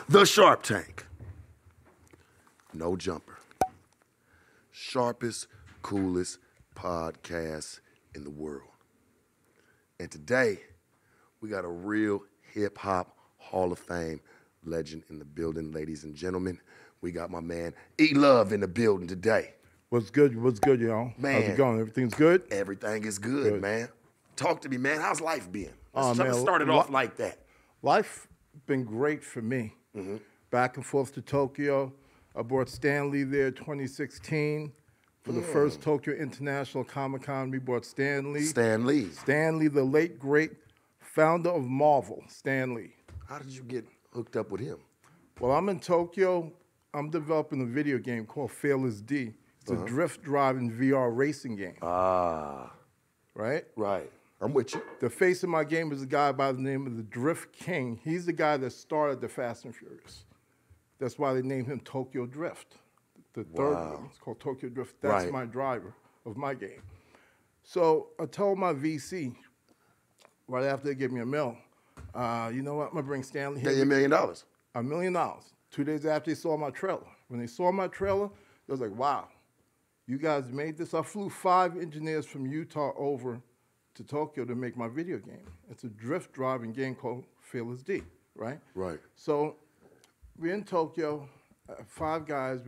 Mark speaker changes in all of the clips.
Speaker 1: The Sharp Tank. No jumper. Sharpest, coolest podcast in the world. And today, we got a real hip-hop Hall of Fame legend in the building, ladies and gentlemen. We got my man E-Love in the building today.
Speaker 2: What's good? What's good, y'all?
Speaker 1: Man.
Speaker 2: How's it going? Everything's good?
Speaker 1: Everything is good, man. Talk to me, man. How's life been? Let's
Speaker 2: Man,
Speaker 1: start it off like that.
Speaker 2: Life been great for me. Back and forth to Tokyo. I brought Stanley there 2016 for the first Tokyo International Comic-Con. We brought Stanley. Stanley, the late, great founder of Marvel, Stanley.
Speaker 1: How did you get hooked up with him?
Speaker 2: Well, I'm in Tokyo. I'm developing a video game called Fearless D. It's a drift driving VR racing game. Right?
Speaker 1: Right. I'm with you.
Speaker 2: The face of my game is a guy by the name of the Drift King. He's the guy that started the Fast and Furious. That's why they named him Tokyo Drift. The third one, it's called Tokyo Drift. That's my driver of my game. So I told my VC, right after they gave me a mill, you know what, I'm gonna bring Stanley here.
Speaker 1: Gave you $1 million?
Speaker 2: $1 million. 2 days after they saw my trailer. When they saw my trailer, they was like, wow, you guys made this. I flew 5 engineers from Utah over to Tokyo to make my video game. It's a drift driving game called Fearless D, right?
Speaker 1: Right.
Speaker 2: So we're in Tokyo, 5 guys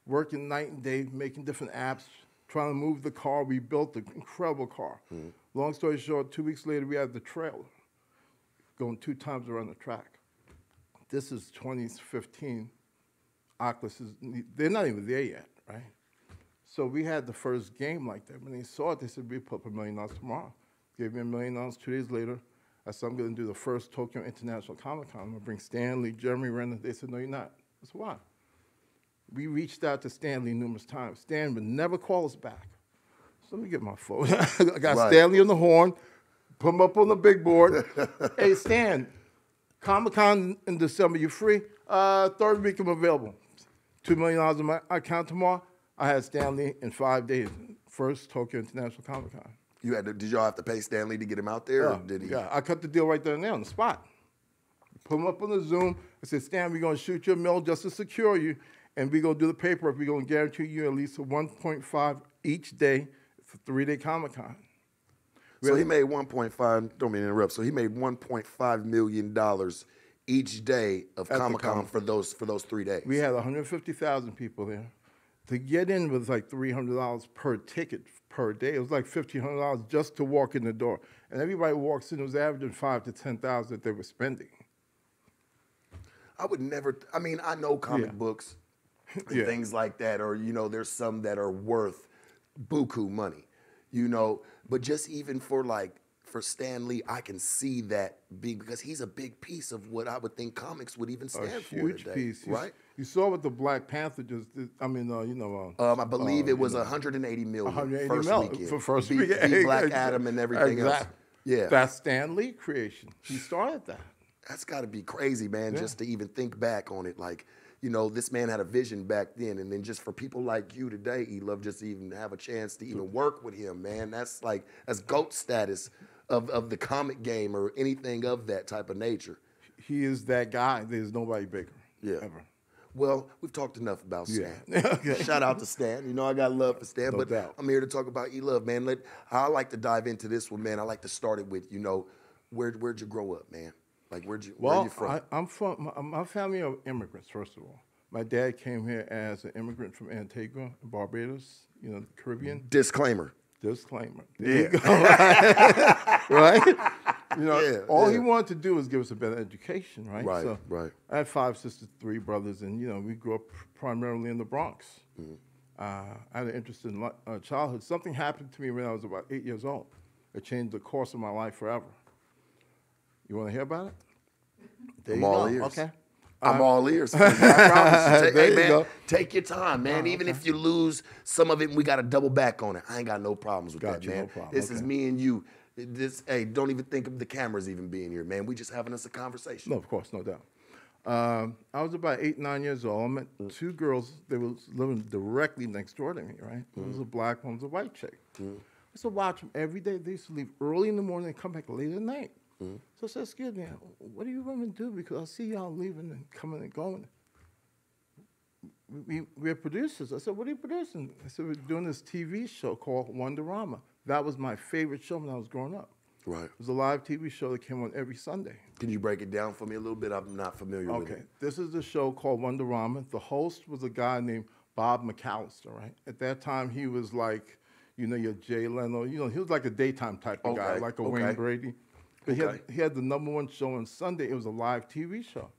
Speaker 2: working night and day, making different apps, trying to move the car. We built an incredible car. Long story short, 2 weeks later, we had the trailer going 2 times around the track. This is 2015. Oculus they're not even there yet, right? So we had the first game like that. When they saw it, they said, we put up $1 million tomorrow. Gave me $1 million. 2 days later, I said, I'm going to do the first Tokyo International Comic-Con. I'm going to bring Stanley, Jeremy Renner. They said, no, you're not. I said, why? We reached out to Stanley numerous times. Stan would never call us back. So let me get my phone. I got Stanley on the horn, put him up on the big board. Hey, Stan, Comic-Con in December, you free? Third week I'm available. $2 million in my account tomorrow. I had Stanley in 5 days. First Tokyo International Comic-Con.
Speaker 1: Did y'all have to pay Stanley to get him out there?
Speaker 2: Yeah,
Speaker 1: or did he?
Speaker 2: Yeah, I cut the deal right there and there on the spot. Put him up on the Zoom. I said, Stan, we're going to shoot your mill just to secure you, and we're going to do the paperwork. We're going to guarantee you at least a 1.5 each day for 3-day Comic-Con.
Speaker 1: So he made 1.5, don't mean to interrupt, so he made $1.5 million each day of Comic-Con for those 3 days.
Speaker 2: We had 150,000 people there. To get in was like $300 per ticket per day. It was like $1,500 just to walk in the door. And everybody walks in, it was averaging $5,000 to $10,000 that they were spending.
Speaker 1: I would never, I mean, I know comic books and things like that, or, you know, there's some that are worth buku money, you know, but just even for Stan Lee, I can see that being, because he's a big piece of what I would think comics would even stand for today. A huge piece, right?
Speaker 2: You saw what the Black Panther just did. I mean, you know.
Speaker 1: I believe it was 180 million.
Speaker 2: 180 million
Speaker 1: weekend.
Speaker 2: For first
Speaker 1: beat
Speaker 2: weekend.
Speaker 1: Black Adam and everything else. Yeah.
Speaker 2: That's Stan Lee creation. He started that.
Speaker 1: That's got to be crazy, man, just to even think back on it. Like, you know, this man had a vision back then. And then just for people like you today, E-Love, just to even have a chance to even work with him, man, that's GOAT status of the comic game or anything of that type of nature.
Speaker 2: He is that guy. There's nobody bigger. Ever.
Speaker 1: Well, we've talked enough about Stan.
Speaker 2: Okay.
Speaker 1: Shout out to Stan. You know I got love for Stan,
Speaker 2: No doubt.
Speaker 1: I'm here to talk about E-Love, man. I like to dive into this one, man. I like to start it with, you know, where'd you grow up, man? Like, where are you from?
Speaker 2: I'm from, my family are immigrants, first of all. My dad came here as an immigrant from Antigua, Barbados, you know, the Caribbean.
Speaker 1: Disclaimer.
Speaker 2: There you go. Right? You know, all he wanted to do was give us a better education, right?
Speaker 1: Right.
Speaker 2: I had 5 sisters, 3 brothers, and, you know, we grew up primarily in the Bronx. I had an interest in childhood. Something happened to me when I was about 8 years old. It changed the course of my life forever. You want to hear about it?
Speaker 1: I'm all ears.
Speaker 2: Okay.
Speaker 1: I'm all ears. I promise you. Hey, man, take your time, man.
Speaker 2: Oh,
Speaker 1: Even if you lose some of it and we got to double back on it, I ain't got no problems with that, man.
Speaker 2: No problem.
Speaker 1: This is me and you. Hey, don't even think of the cameras even being here, man. We just having us a conversation.
Speaker 2: No, of course, no doubt. I was about 8, 9 years old. I met 2 girls. They were living directly next door to me, right? One was a black, one was a white chick. I used to watch them every day. They used to leave early in the morning and come back late at night. So I said, excuse me, what do you women do? Because I see y'all leaving and coming and going. We're producers. I said, what are you producing? I said, we're doing this TV show called Wonderama. That was my favorite show when I was growing up.
Speaker 1: Right.
Speaker 2: It was a live TV show that came on every Sunday.
Speaker 1: Can you break it down for me a little bit? I'm not familiar with it.
Speaker 2: Okay, this is the show called Wonderama. The host was a guy named Bob McAllister, right? At that time, he was like, you know, your Jay Leno. You know, he was like a daytime type of guy, like a Wayne Brady. But he had the #1 show on Sunday. It was a live TV show.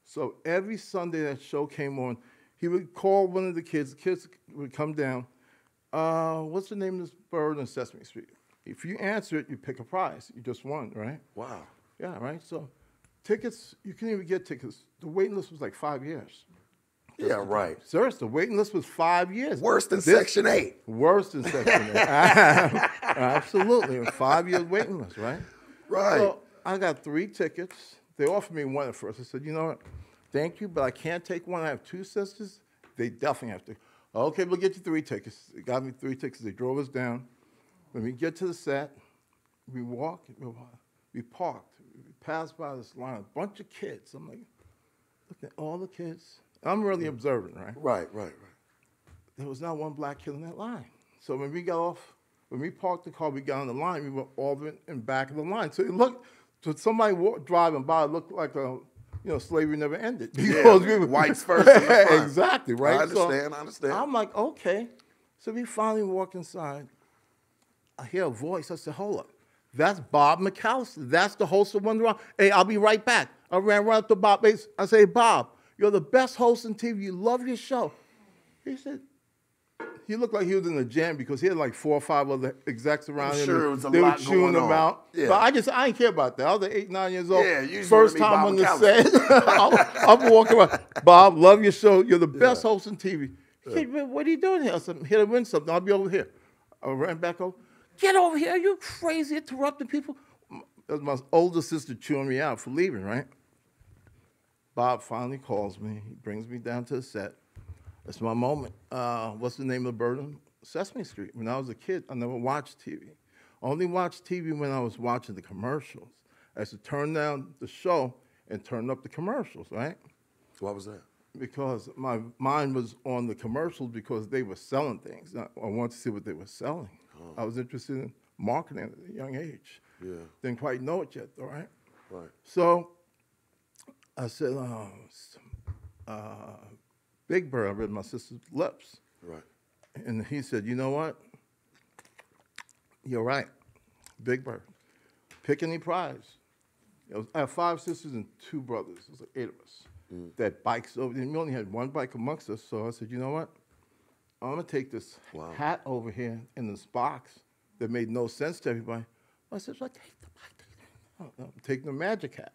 Speaker 2: So every Sunday that show came on, he would call one of the kids. The kids would come down. What's the name of this bird on Sesame Street? If you answer it, you pick a prize. You just won, right?
Speaker 1: Wow.
Speaker 2: Yeah, right? So tickets, you couldn't even get tickets. The waiting list was like 5 years.
Speaker 1: Yeah, right.
Speaker 2: Seriously, the waiting list was 5 years.
Speaker 1: Worse than Section 8.
Speaker 2: Worse than Section 8. Absolutely. A 5 year waiting list, right?
Speaker 1: Right.
Speaker 2: So I got 3 tickets. They offered me one at first. I said, you know what? Thank you, but I can't take one. I have 2 sisters. They definitely have to. Okay, we'll get you 3 tickets. They got me 3 tickets. They drove us down. When we get to the set, we walk, we parked. We passed by this line, a bunch of kids. I'm like, look at all the kids. I'm really observant, right?
Speaker 1: Right.
Speaker 2: There was not one black kid in that line. So when we got off, when we parked the car, we got on the line, we were all in back of the line. So it looked, to somebody driving by, it looked like slavery never ended.
Speaker 1: Because we were whites first in the front.
Speaker 2: Exactly, right?
Speaker 1: I understand.
Speaker 2: I'm like, okay. So we finally walk inside. I hear a voice. I said, hold up. That's Bob McAllister. That's the host of Wonderama. Hey, I'll be right back. I ran right up to Bob. I say, Bob, you're the best host on TV. You love your show. He said, he looked like he was in a jam because he had like 4 or 5 other execs around him.
Speaker 1: Sure, it was a
Speaker 2: they
Speaker 1: lot
Speaker 2: were chewing
Speaker 1: going on.
Speaker 2: about.
Speaker 1: Yeah.
Speaker 2: But I didn't care about that. I was like 8, 9 years old.
Speaker 1: Yeah, you just
Speaker 2: First
Speaker 1: wanted to be
Speaker 2: time on
Speaker 1: Bob
Speaker 2: the set. I'm walking around. Bob, love your show. You're the best host on TV. He said, what are you doing here? I said, I'm here to win something. I'll be over here. I ran back over. Get over here. Are you crazy, interrupting people? That was my older sister chewing me out for leaving, right? Bob finally calls me. He brings me down to the set. It's my moment. What's the name of the bird on Sesame Street? When I was a kid, I never watched TV. I only watched TV when I was watching the commercials. I used to turn down the show and turn up the commercials, right?
Speaker 1: Why was that?
Speaker 2: Because my mind was on the commercials because they were selling things. I wanted to see what they were selling. Oh. I was interested in marketing at a young age.
Speaker 1: Yeah.
Speaker 2: Didn't quite know it yet, though, right?
Speaker 1: Right.
Speaker 2: So I said, Big Bird, I read my sister's lips.
Speaker 1: Right.
Speaker 2: And he said, you know what? You're right. Big Bird. Pick any prize. I have 5 sisters and 2 brothers. It was like 8 of us. That bikes over there. We only had 1 bike amongst us. So I said, you know what? I'm going to take this hat over here in this box that made no sense to everybody. I said, take the bike. I'm taking the magic hat.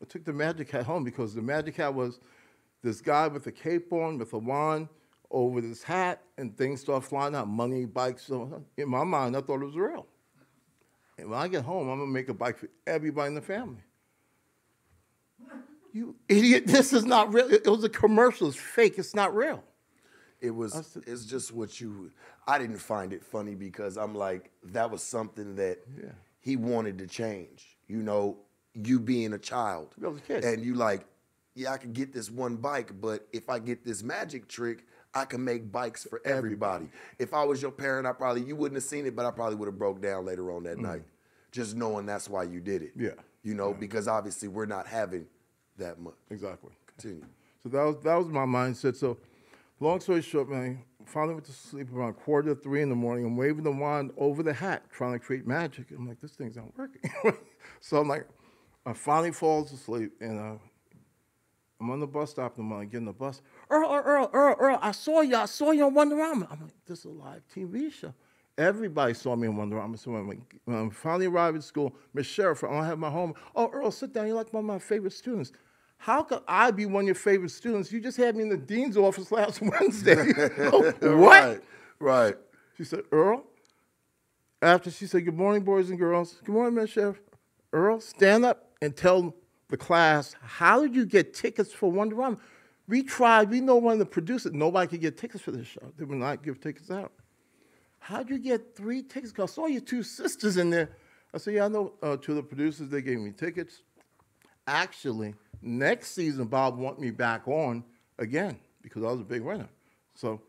Speaker 2: I took the magic hat home because the magic hat was this guy with a cape on, with a wand, over this hat, and things start flying out, money, bikes. So in my mind, I thought it was real. And when I get home, I'm going to make a bike for everybody in the family. You idiot, this is not real. It was a commercial. It's fake. It's not real.
Speaker 1: It's just what I didn't find it funny because I'm like, that was something that he wanted to change. You know, you being a child.
Speaker 2: I was a kid.
Speaker 1: And you like, yeah, I could get this one bike, but if I get this magic trick, I can make bikes for everybody. If I was your parent, you wouldn't have seen it, but I probably would have broke down later on that night. Just knowing that's why you did it.
Speaker 2: Yeah.
Speaker 1: You know, because obviously we're not having that much.
Speaker 2: Exactly.
Speaker 1: Continue.
Speaker 2: So that was my mindset. So long story short, man, I finally went to sleep around 2:45 in the morning. I'm waving the wand over the hat, trying to create magic. I'm like, this thing's not working. So I'm like, I finally falls asleep, and I'm on the bus stop, and I get in the bus. Earl, I saw you on Wonderama. I'm like, this is a live TV show. Everybody saw me on Wonderama. So when I finally arrived at school, Miss Sheriff, I don't have my home. Oh, Earl, sit down. You're like one of my favorite students. How could I be one of your favorite students? You just had me in the dean's office last Wednesday. What?
Speaker 1: Right.
Speaker 2: She said, Earl, after she said, good morning, boys and girls. Good morning, Miss Sheriff. Earl, stand up and tell the class, how did you get tickets for Wonderama? We tried. We know one of the producers. Nobody could get tickets for this show. They would not give tickets out. How'd you get 3 tickets? Because I saw your 2 sisters in there. I said, yeah, I know two of the producers. They gave me tickets. Actually, next season, Bob wanted me back on again because I was a big winner. So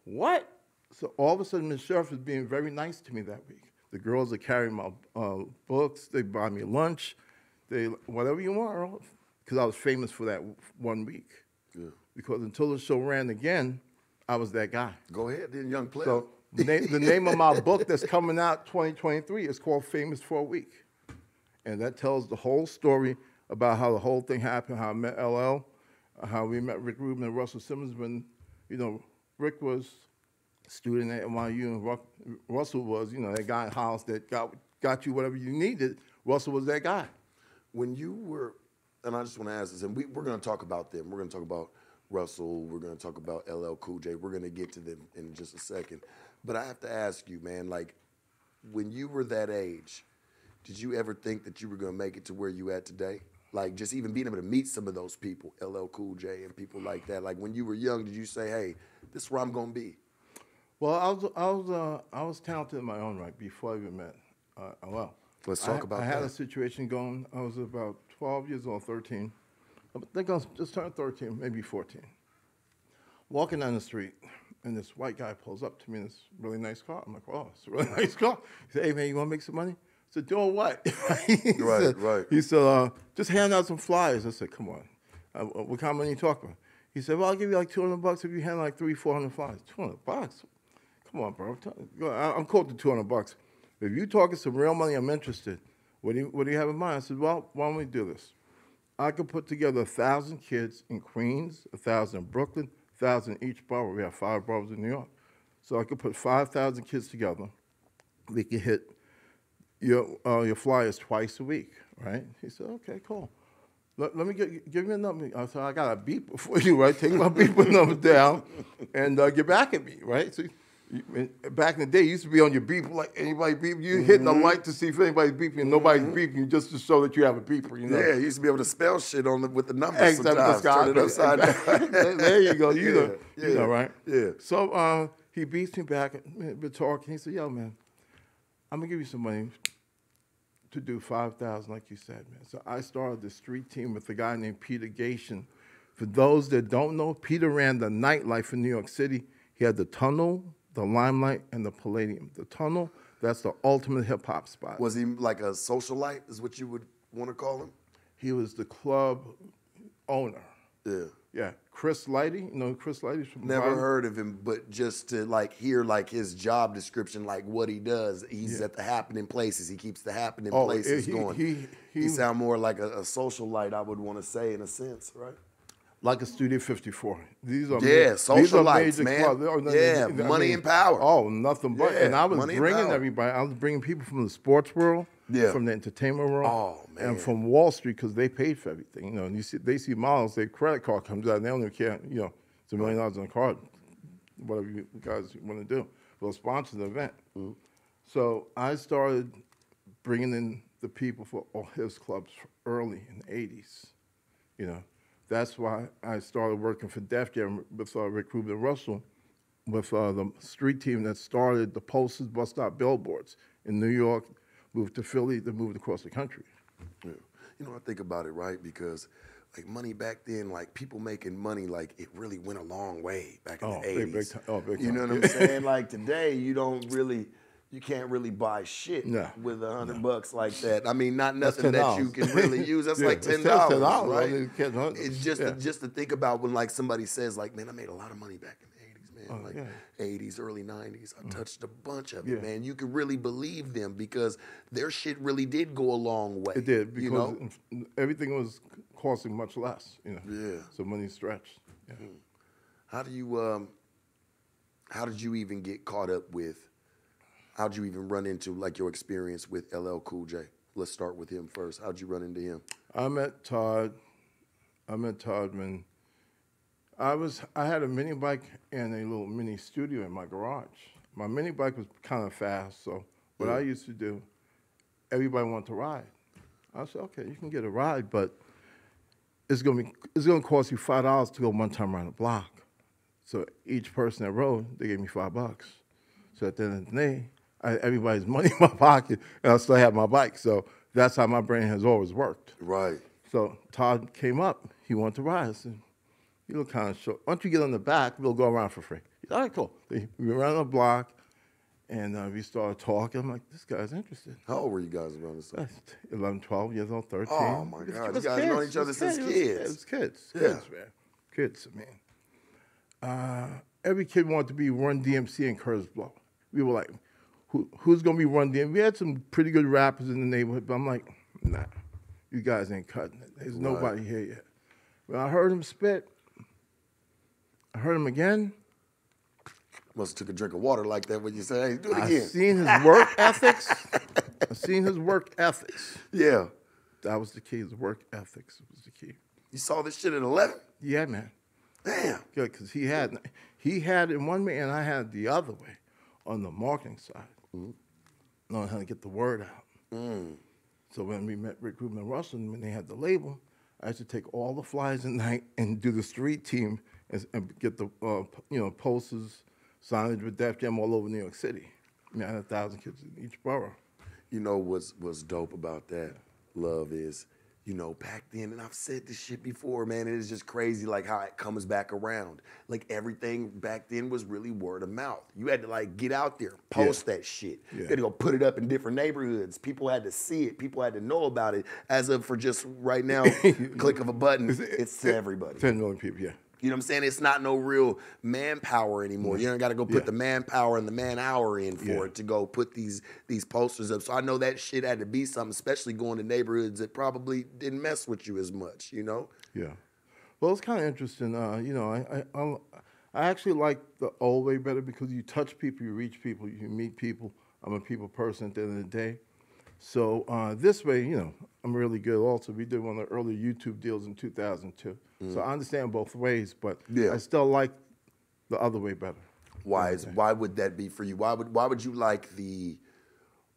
Speaker 2: what? So all of a sudden, Ms. Sheriff is being very nice to me that week. The girls that carry my books, they buy me lunch, they whatever you want, Earl, because I was famous for that 1 week. Yeah. Because until the show ran again, I was that guy.
Speaker 1: Go ahead, then, young player.
Speaker 2: So the name of my book that's coming out 2023 is called Famous for a Week. And that tells the whole story about how the whole thing happened, how I met LL, how we met Rick Rubin and Russell Simmons when, Rick was a student at NYU and Russell was, that guy in house that got you whatever you needed. Russell was that guy.
Speaker 1: When you were, and I just want to ask this, and we're going to talk about them. We're going to talk about Russell. We're going to talk about LL Cool J. We're going to get to them in just a second. But I have to ask you, man, like, when you were that age, did you ever think that you were going to make it to where you at today? Like, just even being able to meet some of those people, LL Cool J and people like that. Like, when you were young, did you say, hey, this is where I'm going to be?
Speaker 2: Well, I was talented in my own right before I even met LL.
Speaker 1: Let's talk about that.
Speaker 2: I had a situation going. I was about 12 years old, 13. I think I was just turned 13, maybe 14. Walking down the street, and this white guy pulls up to me in this really nice car. I'm like, oh, it's a really nice car. He said, hey, man, you want to make some money? I said, doing what?
Speaker 1: Right.
Speaker 2: He said, just hand out some flyers. I said, come on. What kind of money are you talking about? He said, well, I'll give you like $200 if you hand like 300-400 flyers. $200? Come on, bro. I'm quoting $200. If you're talking some real money, I'm interested. What do you have in mind? I said, well, why don't we do this? I could put together 1,000 kids in Queens, 1,000 in Brooklyn, 1,000 in each borough. We have 5 boroughs in New York. So I could put 5,000 kids together. We could hit your flyers twice a week, right? He said, okay, cool. Let me give me a number. I said, I got a beeper for you, right? Take my beeper number down and get back at me, right? So back in the day, you used to be on your beeper, like anybody beeping. You hitting the light to see if anybody's beeping, and nobody's beeping, just to show that you have a beeper,
Speaker 1: Yeah, you used to be able to spell shit with the numbers sometimes. Turn it upside down.
Speaker 2: There you go. You know, right?
Speaker 1: Yeah.
Speaker 2: So he beats me back. We're talking. He said, yo, man, I'm going to give you some money to do 5,000, like you said, man. So I started the street team with a guy named Peter Gation. For those that don't know, Peter ran the nightlife in New York City. He had the Tunnel, the Limelight, and the Palladium. The Tunnel, that's the ultimate hip-hop spot.
Speaker 1: Was he like a socialite, is what you would want to call him?
Speaker 2: He was the club owner.
Speaker 1: Yeah.
Speaker 2: Yeah. Chris Lighty, you know Chris Lighty's from
Speaker 1: Never heard of him, but just to like hear like his job description, like what he does. He's at the happening places. He keeps the happening places going. He sound more like a socialite, I would want to say, in a sense, right?
Speaker 2: Like a Studio 54. These are
Speaker 1: socialites, man.
Speaker 2: Clubs.
Speaker 1: Money and power.
Speaker 2: Oh, nothing but.
Speaker 1: Yeah,
Speaker 2: and I was bringing
Speaker 1: everybody.
Speaker 2: I was bringing people from the sports world, from the entertainment world, and from Wall Street because they paid for everything. You know, and they see models, their credit card comes out, and they don't even care. You know, it's $1 million on the card, whatever you guys want to do. They'll sponsor the event. Mm-hmm. So I started bringing in the people for all his clubs early in the 80s. You know. That's why I started working for Def Jam with Rick Rubin and Russell, with the street team that started the posters, bus stop billboards in New York, moved to Philly, then moved across the country.
Speaker 1: Yeah. You know, I think about it, right? Because like money back then, like people making money, like it really went a long way back in the 80s.
Speaker 2: Big time.
Speaker 1: You know what I'm saying? Like today, you can't really buy shit with $100 like that. I mean, not nothing that you can really use. That's like $10, right? It's just to think about when like somebody says like, man, I made a lot of money back in the 80s, man. 80s, early 90s. I touched a bunch of it, man. You could really believe them because their shit really did go a long way.
Speaker 2: It did because everything was costing much less, you know.
Speaker 1: Yeah.
Speaker 2: So money stretched. Yeah.
Speaker 1: How did you even get caught up with? How'd you even run into like your experience with LL Cool J? Let's start with him first. How'd you run into him?
Speaker 2: I met Todd when I had a mini bike and a little mini studio in my garage. My mini bike was kind of fast, so what I used to do, everybody wanted to ride. I said, okay, you can get a ride, but it's gonna cost you $5 to go one time around the block. So each person that rode, they gave me $5. So at the end of the day, everybody's money in my pocket, and I still have my bike. So that's how my brain has always worked.
Speaker 1: Right.
Speaker 2: So Todd came up. He wanted to ride. I said, "You look kind of short. Why don't you get on the back? We'll go around for free." He said, "All right, cool." We ran the block, and we started talking. I'm like, "This guy's interested."
Speaker 1: How old were you guys around this time?
Speaker 2: 11, 12 years old, 13.
Speaker 1: Oh, my God. You guys known each other since kids.
Speaker 2: It was kids.
Speaker 1: Yeah.
Speaker 2: Kids, man. Kids, man. Every kid wanted to be Run DMC and Curtis Blow. We were like, who's going to be Run DMC? We had some pretty good rappers in the neighborhood, but I'm like, nah, you guys ain't cutting it. There's nobody here yet. When I heard him spit, I heard him again.
Speaker 1: Must have took a drink of water like that when you said, hey, do it again.
Speaker 2: I seen his work ethics. I seen his work ethics.
Speaker 1: Yeah.
Speaker 2: That was the key. His work ethics was the key.
Speaker 1: You saw this shit at 11?
Speaker 2: Yeah, man.
Speaker 1: Damn.
Speaker 2: Good, because he had it one way and I had it the other way on the marketing side, knowing how to get the word out. So when we met Rick Rubin and Russell, when they had the label, I used to take all the flyers at night and do the street team and get the posters, signage with Def Jam all over New York City. I mean, I had 1,000 kids in each borough.
Speaker 1: You know what's dope about that, Love, is, you know, back then, and I've said this shit before, man, it is just crazy, like, how it comes back around. Like, everything back then was really word of mouth. You had to, like, get out there, post that shit. You had to go put it up in different neighborhoods. People had to see it. People had to know about it. As of for just right now, click of a button, it's to everybody.
Speaker 2: 10 million people, yeah.
Speaker 1: You know what I'm saying? It's not no real manpower anymore. You don't got to go put the manpower and the man hour in for it to go put these posters up. So I know that shit had to be something, especially going to neighborhoods that probably didn't mess with you as much, you know?
Speaker 2: Yeah. Well, it's kind of interesting. You know, I actually like the old way better because you touch people, you reach people, you meet people. I'm a people person at the end of the day. So this way, you know, I'm really good also. We did one of the early YouTube deals in 2002. So I understand both ways, but I still like the other way better.
Speaker 1: Why would that be for you? Why would you like the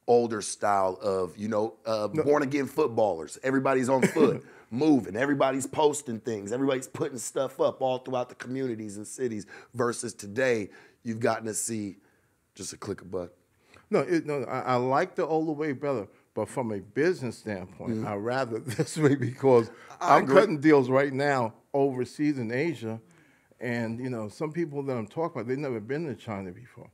Speaker 1: older style of, you know, born-again footballers? Everybody's on foot, moving. Everybody's posting things. Everybody's putting stuff up all throughout the communities and cities versus today, you've gotten to see just a click of a button.
Speaker 2: No, I like the older way better, but from a business standpoint, I'd rather this way because I'm cutting deals right now overseas in Asia, and you know, some people that I'm talking about, they've never been to China before,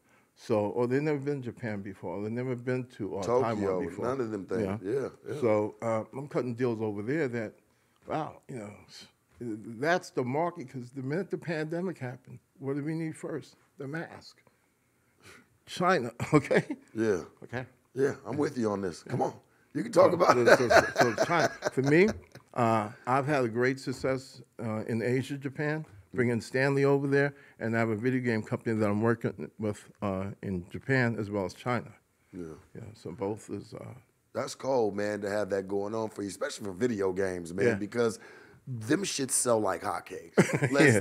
Speaker 2: or they've never been to Japan before, or they've never been to
Speaker 1: Tokyo,
Speaker 2: Taiwan before.
Speaker 1: none of them things. Yeah.
Speaker 2: So I'm cutting deals over there that, wow, you know, that's the market because the minute the pandemic happened, what did we need first? The mask. China, okay?
Speaker 1: Yeah.
Speaker 2: Okay.
Speaker 1: Yeah, I'm with you on this. Come on. You can talk about it.
Speaker 2: So China. For me, I've had a great success in Asia, Japan, bringing Stanley over there, and I have a video game company that I'm working with in Japan as well as China. Yeah. So both is...
Speaker 1: That's cold, man, to have that going on for you, especially for video games, man, because them shits sell like hotcakes.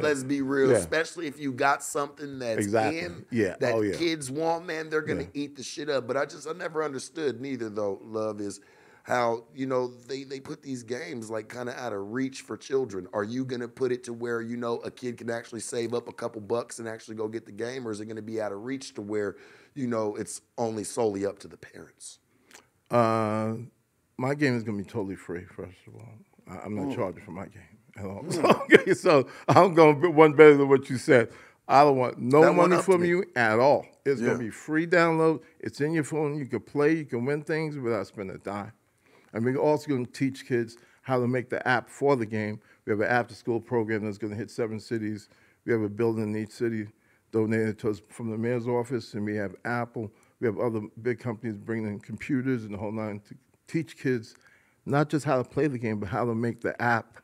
Speaker 1: Let's be real, especially if you got something that's in that kids want, man, they're gonna eat the shit up. But I never understood neither though, Love, is how, you know, they put these games like kind of out of reach for children. Are you gonna put it to where, you know, a kid can actually save up a couple bucks and actually go get the game, or is it gonna be out of reach to where, you know, it's only solely up to the parents?
Speaker 2: My game is gonna be totally free, first of all. I'm not charging for my game at all. So I'm going to one better than what you said. I don't want no money from you at all. It's going to be free download. It's in your phone. You can play. You can win things without spending a dime. And we're also going to teach kids how to make the app for the game. We have an after-school program that's going to hit 7 cities. We have a building in each city donated to us from the mayor's office, and we have Apple. We have other big companies bringing in computers and the whole nine to teach kids not just how to play the game, but how to make the app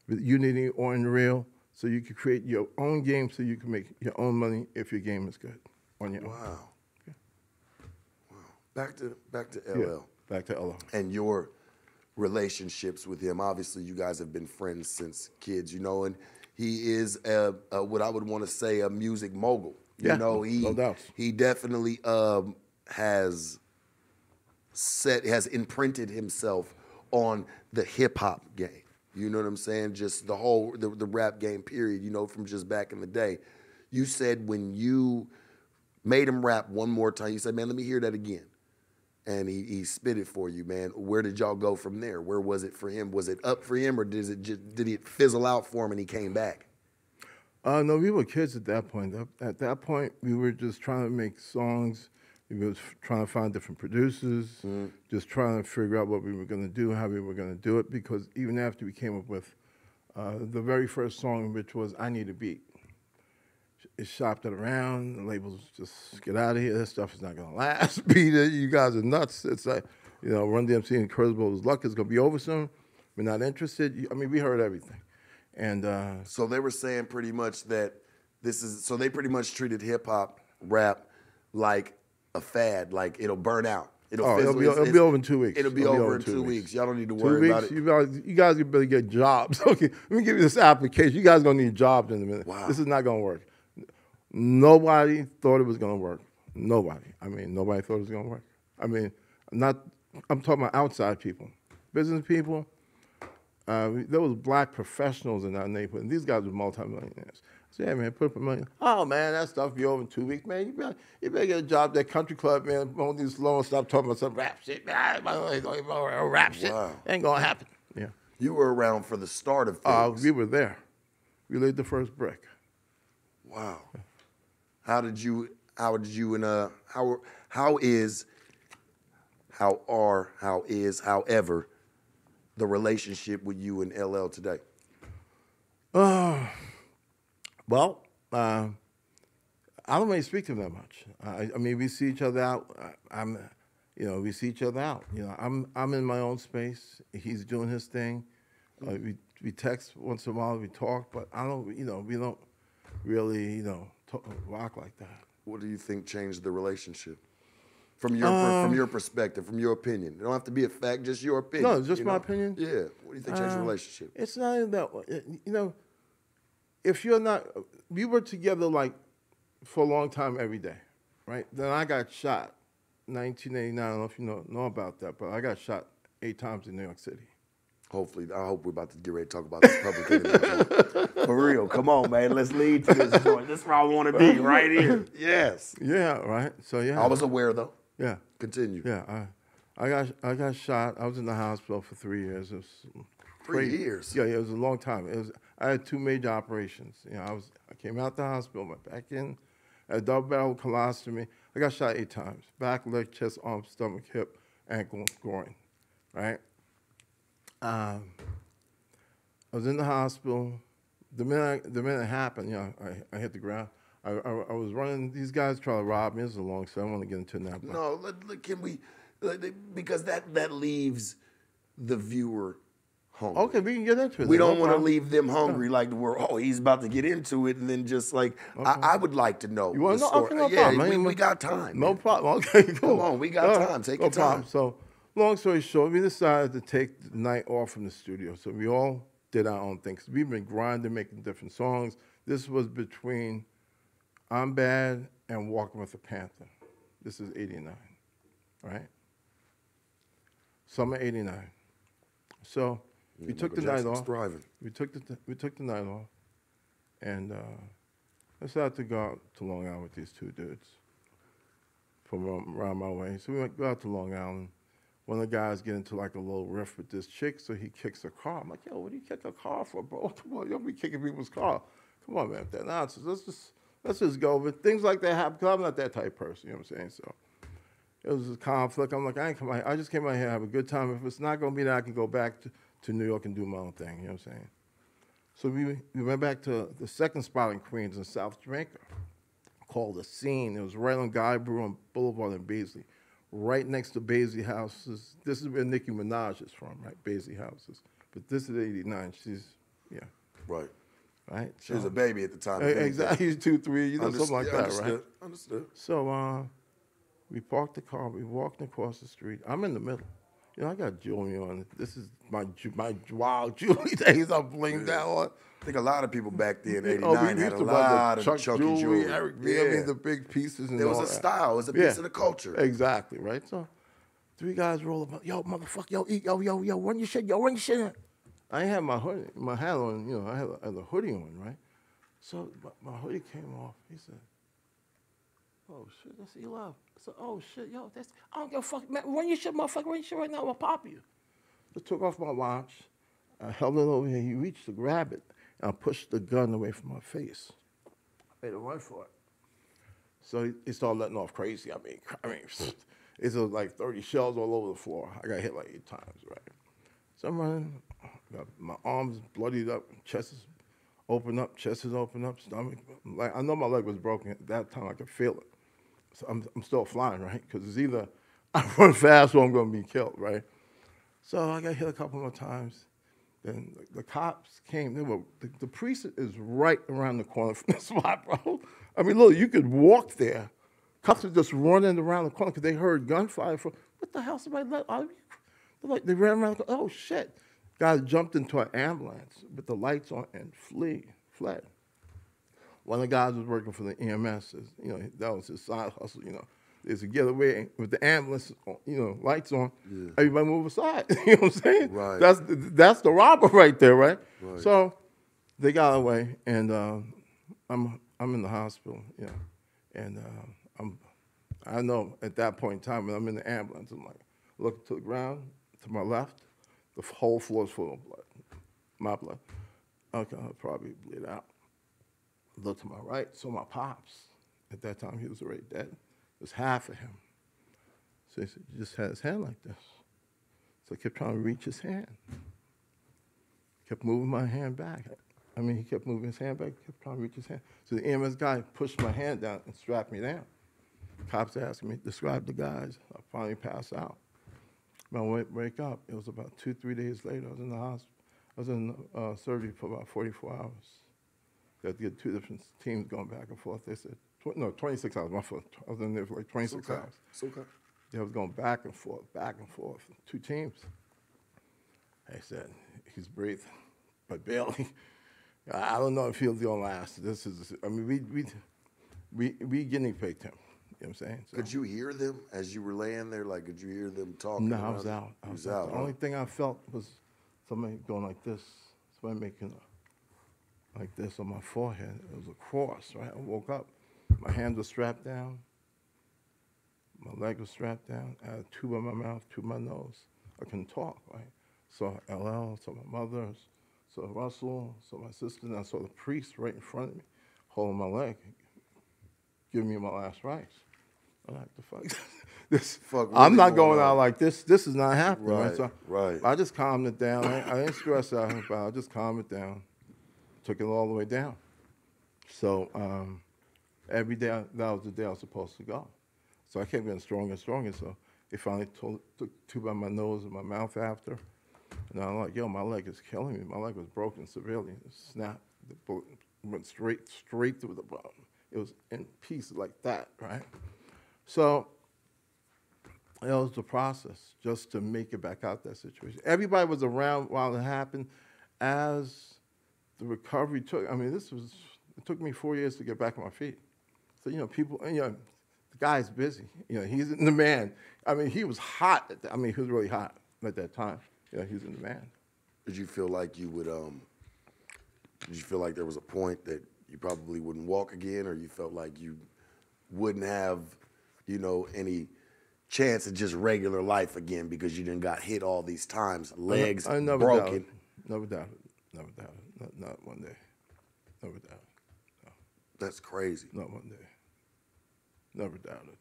Speaker 2: with Unity or Unreal so you can create your own game so you can make your own money if your game is good on your own.
Speaker 1: Wow. Back to LL.
Speaker 2: Back to LL.
Speaker 1: And your relationships with him. Obviously, you guys have been friends since kids, you know, and he is what I would want to say a music mogul. You know,
Speaker 2: no doubt.
Speaker 1: He definitely has imprinted himself on the hip hop game. You know what I'm saying? Just the whole the rap game period, you know, from just back in the day. You said when you made him rap one more time. You said, man, let me hear that again. And he spit it for you, man. Where did y'all go from there? Where was it for him? Was it up for him, or did it fizzle out for him and he came back?
Speaker 2: No, we were kids at that point. At that point, we were just trying to make songs. We were trying to find different producers, just trying to figure out what we were going to do, how we were going to do it, because even after we came up with the very first song, which was I Need a Beat, it shopped it around. The labels just get out of here. This stuff is not going to last. Beat it. You guys are nuts. It's like, Run DMC and Kurzweil's luck is going to be over soon. We're not interested. I mean, we heard everything. And
Speaker 1: so they were saying pretty much that so they pretty much treated hip hop rap like a fad, like it'll burn out. It'll
Speaker 2: be over in 2 weeks.
Speaker 1: It'll be over in 2 weeks. Y'all don't need to worry about it.
Speaker 2: You guys better get jobs. Okay, let me give you this application. You guys gonna need jobs in a minute.
Speaker 1: Wow.
Speaker 2: This is not gonna work. Nobody thought it was gonna work. Nobody. I mean, nobody thought it was gonna work. I mean, I'm talking about outside people, business people. There was black professionals in our neighborhood, and these guys were multimillionaires. I said, hey, man, put up $1 million. Oh, man, that stuff be over in 2 weeks, man. You better get a job at that country club, man. Won't these slow and stop talking about some rap shit. Man, rap shit.
Speaker 1: Wow.
Speaker 2: Ain't gonna happen. Yeah.
Speaker 1: You were around for the start of things.
Speaker 2: We were there. We laid the first brick.
Speaker 1: Wow. How is, however, the relationship with you and LL today?
Speaker 2: Well, I don't really speak to him that much. I mean, we see each other out. We see each other out. I'm in my own space. He's doing his thing. We text once in a while. We talk, but I don't. We don't really, rock like that.
Speaker 1: What do you think changed the relationship? From your perspective, from your opinion. It don't have to be a fact, just your opinion.
Speaker 2: No, it's just my opinion.
Speaker 1: Yeah. What do you think changed the relationship?
Speaker 2: It's not even that. If you're not, we were together like for a long time every day, right? Then I got shot, 1989. I don't know if you know about that, but I got shot 8 times in New York City.
Speaker 1: Hopefully, I hope we're about to get ready to talk about this public enemy. For real, come on, man. Let's lead to this joint. This is where I want to be, right here. Yes.
Speaker 2: Yeah, right. So yeah.
Speaker 1: I was aware though.
Speaker 2: Yeah.
Speaker 1: Continue.
Speaker 2: Yeah. I got shot. I was in the hospital for 3 years. It was
Speaker 1: 3 years.
Speaker 2: Yeah, it was a long time. I had 2 major operations. I came out the hospital, went back in, had a double barrel colostomy. I got shot 8 times: back, leg, chest, arm, stomach, hip, ankle, groin. Right. I was in the hospital. The minute it happened, I hit the ground. I was running. These guys trying to rob me. This is a long story. I don't want to get into it now.
Speaker 1: No, can we? Because that leaves the viewer hungry.
Speaker 2: Okay, we can get into it.
Speaker 1: We don't want to leave them hungry like he's about to get into it, and then just like, okay. I would like to know.
Speaker 2: You want to know? Okay, no
Speaker 1: problem. We got time.
Speaker 2: No problem. Okay, cool.
Speaker 1: Come on, we got time. Take your time.
Speaker 2: Problem. So, long story short, we decided to take the night off from the studio. So we all did our own things. We've been grinding, making different songs. This was between I'm Bad and Walking with a Panther. This is 89, right? Summer 89. So we took the night off.
Speaker 1: Thriving.
Speaker 2: We took the night off, and I decided to go out to Long Island with these 2 dudes from around my way. So we go out to Long Island. One of the guys get into like a little riff with this chick, so he kicks her car. I'm like, yo, what do you kick a car for, bro? Come on, you don't be kicking people's car. Come on, man, that nonsense. Let's just go. But things like that happen, because I'm not that type of person, you know what I'm saying? So it was a conflict. I'm like, I just came out here to have a good time. If it's not going to be that, I can go back to New York and do my own thing, you know what I'm saying? So we went back to the second spot in Queens in South Jamaica called The Scene. It was right on Guy Brewer Boulevard in Baisley, right next to Baisley Houses. This is where Nicki Minaj is from, right? Baisley Houses. But this is 89. She's, yeah.
Speaker 1: Right.
Speaker 2: Right?
Speaker 1: She was a baby at the time.
Speaker 2: Exactly. 2, 3, something like that, right?
Speaker 1: Understood.
Speaker 2: So we parked the car. We walked across the street. I'm in the middle. I got jewelry on. This is my wild jewelry days. I'm blinged out on.
Speaker 1: I think a lot of people back then, 89, had a lot of chunky jewelry.
Speaker 2: I mean, the big pieces and
Speaker 1: there was a style. It was a piece of the culture.
Speaker 2: Exactly, right? So 3 guys roll up. Yo, motherfucker, yo, eat, yo, run your shit, run your shit. I ain't had my hat on, I had a hoodie on, right? So my hoodie came off. He said, oh shit, that's E-Love. I said, oh shit, yo, I don't give a fuck, man. Run your shit, motherfucker, run your shit right now, I'm gonna pop you. I took off my watch, I held it over here, he reached to grab it, and I pushed the gun away from my face. I made a run for it. So he started letting off crazy. I mean, it's like 30 shells all over the floor. I got hit like 8 times, right? So I'm running, got my arms bloodied up, chest is open up, stomach. Like, I know my leg was broken at that time. I could feel it. So I'm still flying, right? Because it's either I run fast or I'm going to be killed, right? So I got hit a couple more times. Then the cops came. The precinct is right around the corner from the spot, bro. I mean, look, you could walk there. Cops were just running around the corner because they heard gunfire. What the hell? Somebody they ran around the corner. Oh, shit. Guys jumped into an ambulance with the lights on and fled. One of the guys was working for the EMS. That was his side hustle, Is to get away with the ambulance, lights on. Yeah. Everybody move aside. You know what I'm saying?
Speaker 1: Right.
Speaker 2: That's the robber right there, right? So they got away, and I'm in the hospital, and I know at that point in time when I'm in the ambulance, I'm like looking to the ground, to my left, the whole floor is full of blood, my blood. Okay, I'll probably bleed out. Look to my right, so my pops. At that time, he was already dead. It was half of him. So he said, he just had his hand like this. So I kept trying to reach his hand. Kept moving my hand back. He kept moving his hand back, kept trying to reach his hand. So the EMS guy pushed my hand down and strapped me down. Cops asked me, describe the guys. I finally passed out. When I wake up, it was about 2-3 days later. I was in the hospital. I was in surgery for about 44 hours. They had to get 2 different teams going back and forth. They said, 26 hours. My fault. I was in there for like 26 hours.
Speaker 1: It's okay.
Speaker 2: They was going back and forth, 2 teams. They said, he's breathing, but barely. I don't know if he'll be on last. We guinea pigged him. You know what I'm saying? So,
Speaker 1: could you hear them as you were laying there? Like, could you hear them talking?
Speaker 2: No, I was out. I was out. The only thing I felt was somebody going like this, somebody making like this on my forehead. It was a cross, right? I woke up. My hand was strapped down. My leg was strapped down. I had a tube in my mouth, tube in my nose. I couldn't talk, right? Saw LL, saw my mother, saw Russell, saw my sister, and I saw the priest right in front of me, holding my leg, giving me my last rites. I'm like, the fuck? I'm not going out like this. This is not happening. Right, so
Speaker 1: right.
Speaker 2: I just calmed it down. I didn't stress out about it. I just calmed it down. Took it all the way down. So every day, that was the day I was supposed to go. So I kept getting stronger and stronger. So they finally took tube out my nose and my mouth after. And I'm like, yo, my leg is killing me. My leg was broken severely. It snapped. The bullet went straight through the bone. It was in pieces like that, right? So that was the process, just to make it back out that situation. Everybody was around while it happened. As the recovery took, it took me 4 years to get back on my feet. So, people, the guy's busy. He's in demand. He was hot. He was really hot at that time. He was in demand.
Speaker 1: Did you feel like you would, did you feel like there was a point that you probably wouldn't walk again, or you felt like you wouldn't have, any chance of just regular life again because you didn't got hit all these times, legs
Speaker 2: I never
Speaker 1: broken?
Speaker 2: Never doubted. Not one day. Never doubted. No.
Speaker 1: That's crazy.
Speaker 2: Not one day. Never doubted.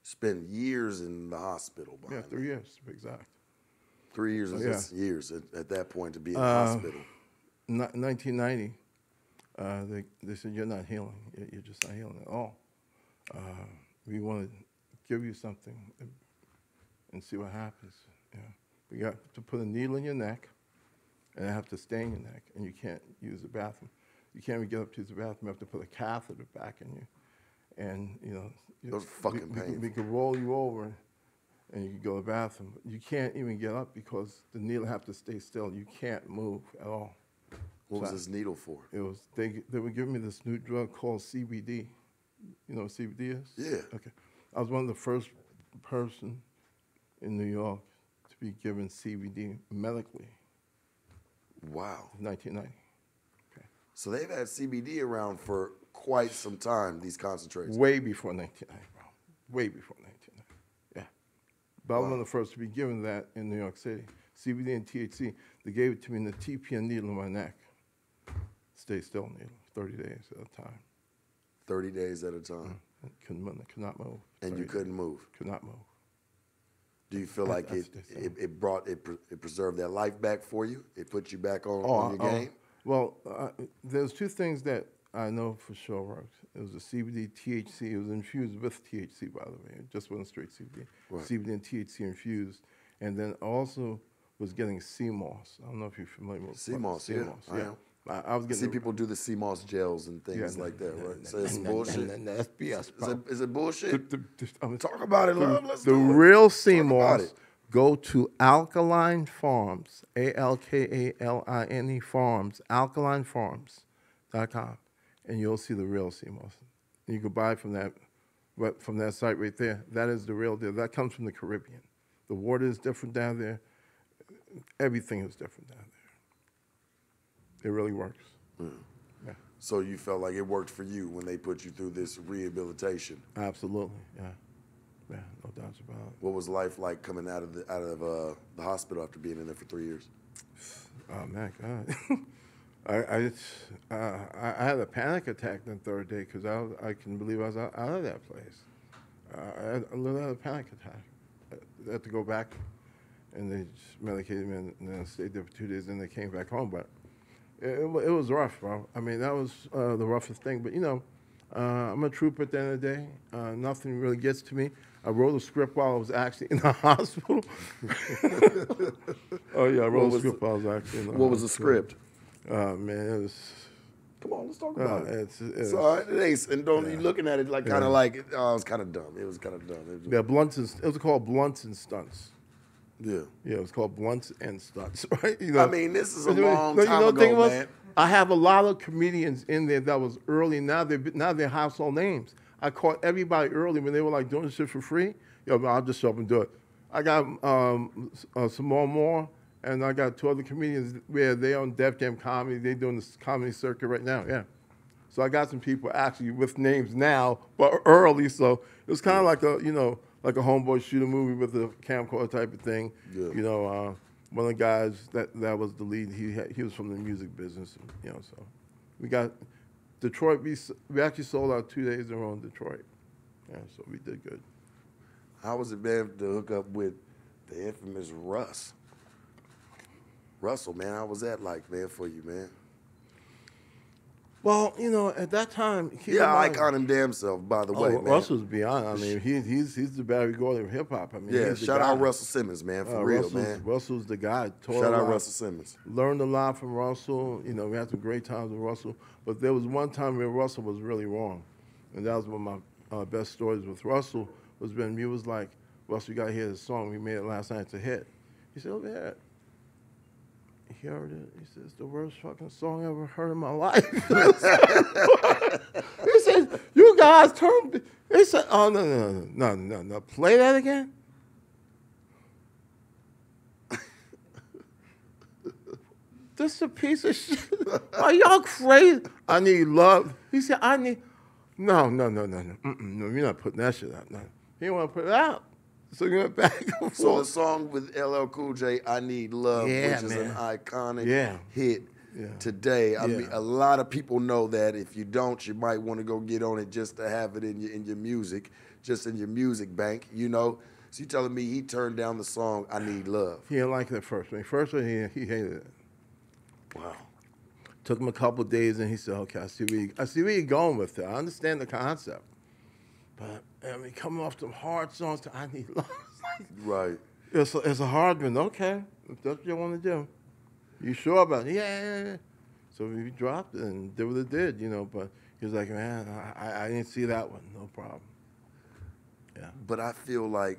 Speaker 1: Spent years in the hospital.
Speaker 2: 3 years, to be exact.
Speaker 1: 3 years is just years at that point to be in the hospital.
Speaker 2: 1990, they said, you're not healing. You're just not healing at all. We want to give you something and see what happens. We got to put a needle in your neck and have to stay in your neck, and you can't use the bathroom. You can't even get up to use the bathroom. You have to put a catheter back in you. And,
Speaker 1: those fucking painful.
Speaker 2: We could roll you over and you could go to the bathroom. But you can't even get up because the needle have to stay still. You can't move at all.
Speaker 1: What was this needle for?
Speaker 2: It was they were giving me this new drug called CBD. You know what CBD is?
Speaker 1: Yeah.
Speaker 2: Okay. I was one of the first person in New York to be given CBD medically.
Speaker 1: Wow.
Speaker 2: 1990. Okay.
Speaker 1: So they've had CBD around for quite some time, these concentrates.
Speaker 2: Way before 1990, bro. Way before 1990. Yeah. But I was one of the first to be given that in New York City. CBD and THC, they gave it to me in the TPN needle in my neck. Stay still needle, 30 days at a time.
Speaker 1: 30 days at a time.
Speaker 2: Could not move.
Speaker 1: And you couldn't move?
Speaker 2: Could not move.
Speaker 1: Do you feel like it preserved that life back for you? It put you back on your game?
Speaker 2: Well, there's two things that I know for sure worked. It was the CBD, THC. It was infused with THC, by the way. It just wasn't straight CBD. Right. CBD and THC infused. And then also was getting sea moss. I don't know if you're familiar with
Speaker 1: sea moss. Yeah.
Speaker 2: I was getting.
Speaker 1: See people do the sea moss gels and things like that, right? So it's bullshit.
Speaker 2: That's BS.
Speaker 1: Is it bullshit? Talk about it, love. Let's do it.
Speaker 2: The real sea moss. Go to Alkaline Farms, ALKALINE Farms, alkalinefarms.com, and you'll see the real sea moss. You can buy from that site right there. That is the real deal. That comes from the Caribbean. The water is different down there. Everything is different down there. It really works. Yeah.
Speaker 1: So you felt like it worked for you when they put you through this rehabilitation?
Speaker 2: Absolutely, yeah. Yeah, no doubts about it.
Speaker 1: What was life like coming out of the hospital after being in there for 3 years?
Speaker 2: Oh, man, God. I had a panic attack the third day because I couldn't believe I was out of that place. I literally had a panic attack. I had to go back, and they just medicated me, and then I stayed there for 2 days, and they came back home. But it was rough, bro. I mean, that was the roughest thing. But, you know, I'm a trooper at the end of the day. Nothing really gets to me. I wrote a script while I was actually in the hospital. Oh, yeah, I wrote a script while I was actually in the hospital.
Speaker 1: What was the script?
Speaker 2: Man, it was...
Speaker 1: Come on, let's talk about it.
Speaker 2: It's
Speaker 1: all right. It ain't, and don't you looking at it like kind of like, oh, it was kind of dumb. It was kind of dumb.
Speaker 2: Yeah, it was called Blunts and Stunts.
Speaker 1: Yeah.
Speaker 2: Yeah, it was called Blunts and Stunts, right? You know,
Speaker 1: I mean, this is a long time ago, man.
Speaker 2: I have a lot of comedians in there that was early. Now they're household names. I caught everybody early when they were like doing shit for free. Yo, I'll just show up and do it. I got some more, and I got 2 other comedians where they on Def Jam Comedy. They doing this comedy circuit right now. Yeah. So I got some people actually with names now, but early. So it was kind of like a homeboy shoot a movie with a camcorder type of thing. Yeah. You know, one of the guys that was the lead. He was from the music business. You know, so we got Detroit. We actually sold out 2 days in a row in Detroit. Yeah, so we did good.
Speaker 1: How was it, man, to hook up with the infamous Russell, man? How was that like, man, for you, man?
Speaker 2: Well, you know, at that time,
Speaker 1: icon him damn self, by the way, man.
Speaker 2: Russell's beyond. I mean, he's the Barry Gordy of hip hop. I mean,
Speaker 1: yeah. Shout out Russell Simmons, man, for real, man.
Speaker 2: Russell's the guy.
Speaker 1: Shout out Russell Simmons.
Speaker 2: Learned a lot from Russell. You know, we had some great times with Russell. But there was one time where Russell was really wrong, and that was one of my best stories with Russell. Was when he was like, Russell, you got to hear this song. We made it last night. It's a hit. He said, oh, yeah. He heard it. He said, it's the worst fucking song I ever heard in my life. He said, you guys turned. He said, oh, no. Play that again? This is a piece of shit. Are y'all crazy? I need love. He said, I need. No. No, you're not putting that shit out. No. He didn't want to put it out. So he went back and forth.
Speaker 1: So the song with LL Cool J, I Need Love, which is an iconic hit today. I mean, a lot of people know that. If you don't, you might want to go get on it just to have it in your music, just in your music bank, you know. So you telling me he turned down the song, I Need Love.
Speaker 2: He didn't like it at first. He hated it.
Speaker 1: Wow.
Speaker 2: Took him a couple of days, and he said, okay, I see where you're going with it. I understand the concept. But, I mean, coming off some hard songs to I Need Love.
Speaker 1: Right.
Speaker 2: It's a hard one. Okay, if that's what you want to do. You sure about it? Yeah. So he dropped it and did what it did, you know. But he was like, man, I didn't see that one. No problem. Yeah.
Speaker 1: But I feel like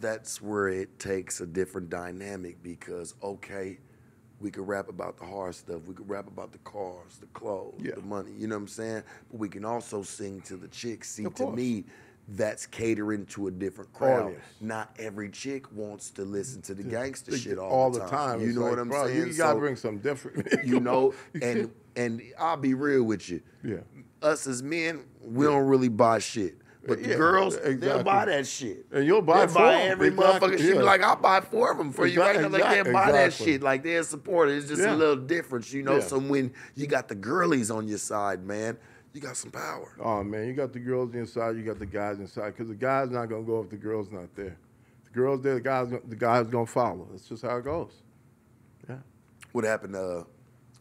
Speaker 1: that's where it takes a different dynamic because, okay, we could rap about the hard stuff. We could rap about the cars, the clothes, the money. You know what I'm saying? But we can also sing to the chicks. See, to me, that's catering to a different crowd. Yes. Not every chick wants to listen to the gangster shit all the time. You know what I'm saying?
Speaker 2: You gotta bring something different.
Speaker 1: You know, and I'll be real with you.
Speaker 2: Yeah.
Speaker 1: us as men, we don't really buy shit. But the girls, they'll buy that shit.
Speaker 2: And you'll buy
Speaker 1: they'll buy every motherfucker. She be like, I'll buy 4 of them for you right now. Like, they'll buy that shit. Like, they'll support it. It's just a little difference, you know? So when you got the girlies on your side, man, you got some power.
Speaker 2: Oh, man, you got the girls inside, you got the guys inside. Because the guy's not going to go if the girl's not there. The girl's there, the guy's going to follow. That's just how it goes. Yeah.
Speaker 1: What happened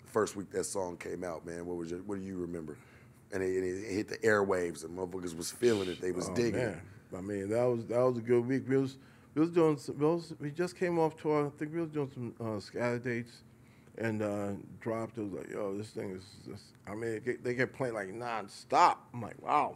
Speaker 1: first week that song came out, man? What do you remember? And it hit the airwaves, and motherfuckers was feeling it. They was digging it.
Speaker 2: I mean, that was a good week. We just came off tour. I think we was doing some scatter dates, and dropped. It was like, yo, this thing is just. I mean, they kept playing like nonstop. I'm like, wow.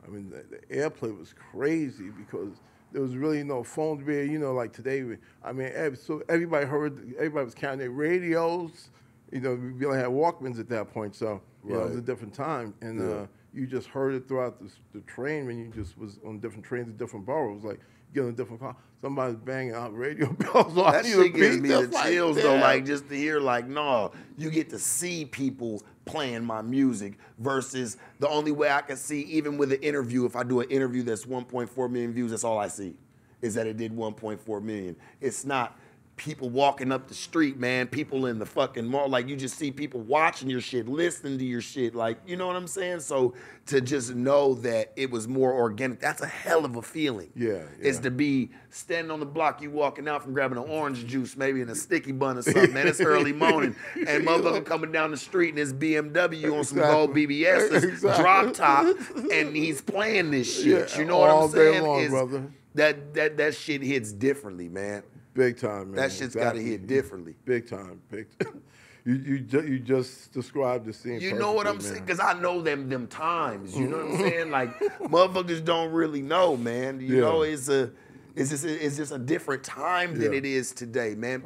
Speaker 2: I mean, the airplay was crazy because there was really no phones there. You know, like today. I mean, so everybody was carrying their radios. You know, we only had Walkmans at that point, so you know, it was a different time, and you just heard it throughout the train when you just was on different trains in different boroughs. Like, you get on a different car, somebody's banging out radio bells.
Speaker 1: That shit gives me the chills, though, like, just to hear, like, no, you get to see people playing my music versus the only way I can see, even with an interview, if I do an interview that's 1.4 million views, that's all I see, is that it did 1.4 million. It's not people walking up the street, man, people in the fucking mall. Like, you just see people watching your shit, listening to your shit. Like, you know what I'm saying? So to just know that it was more organic, that's a hell of a feeling.
Speaker 2: Yeah.
Speaker 1: Is to be standing on the block, you walking out from grabbing an orange juice, maybe in a sticky bun or something, man. It's early morning. And motherfucker coming down the street in his BMW on some gold BBS's, drop top, and he's playing this shit.
Speaker 2: Yeah,
Speaker 1: you know what I'm saying?
Speaker 2: All day long, brother.
Speaker 1: That shit hits differently, man.
Speaker 2: Big time, man.
Speaker 1: That shit's got to hit differently.
Speaker 2: Big time, big time. You just described the scene.
Speaker 1: You know what I'm saying? Because I know them times. You know what I'm saying? Like, motherfuckers don't really know, man. You know, it's just a different time than it is today, man.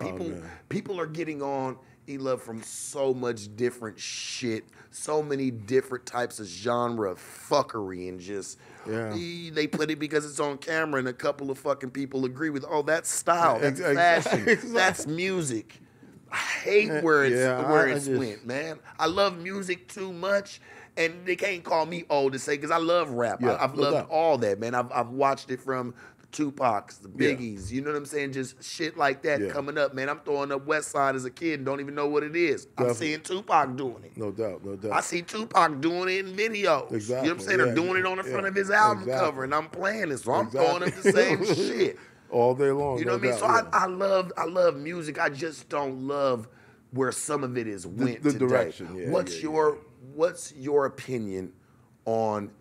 Speaker 1: People are getting on E-Love from so much different shit, so many different types of genre fuckery, and just they put it because it's on camera and a couple of fucking people agree with, oh, that's style, that's fashion, that's music. I hate where it's went, man. I love music too much, and they can't call me old to say, because I love rap. I've loved all that, man. I've watched it from Tupacs, the Biggies, you know what I'm saying? Just shit like that coming up, man. I'm throwing up West Side as a kid and don't even know what it is. I'm seeing Tupac doing it.
Speaker 2: No doubt, no doubt.
Speaker 1: I see Tupac doing it in videos.
Speaker 2: Exactly.
Speaker 1: You know what I'm saying? They're doing it on the front of his album cover, and I'm playing it, so I'm throwing up the same shit.
Speaker 2: All day long.
Speaker 1: You know what I mean? So I love music. I just don't love where some of it is went
Speaker 2: the
Speaker 1: today.
Speaker 2: direction.
Speaker 1: What's your opinion on,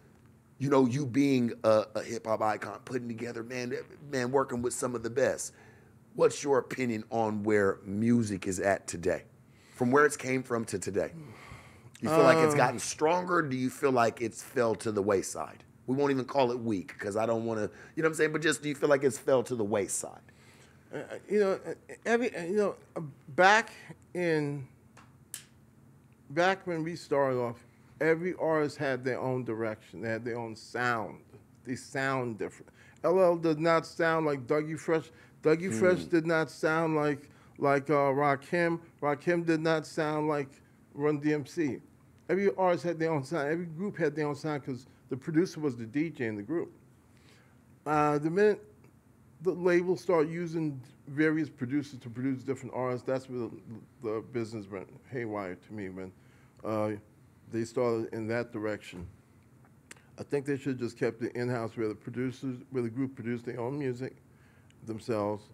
Speaker 1: you know, you being a hip-hop icon, putting together, man, working with some of the best. What's your opinion on where music is at today? From where it's came from to today? You feel like it's gotten stronger? Do you feel like it's fell to the wayside? We won't even call it weak, because I don't want to, you know what I'm saying? But just, do you feel like it's fell to the wayside?
Speaker 2: Back when we started off, every artist had their own direction. They had their own sound. They sound different. LL does not sound like Dougie Fresh. Dougie Fresh did not sound like Rakim. Rakim did not sound like Run DMC. Every artist had their own sound. Every group had their own sound because the producer was the DJ in the group. The minute the label started using various producers to produce different artists, that's where the business went haywire to me, when they started in that direction. I think they should have just kept it in-house, where the group produced their own music themselves,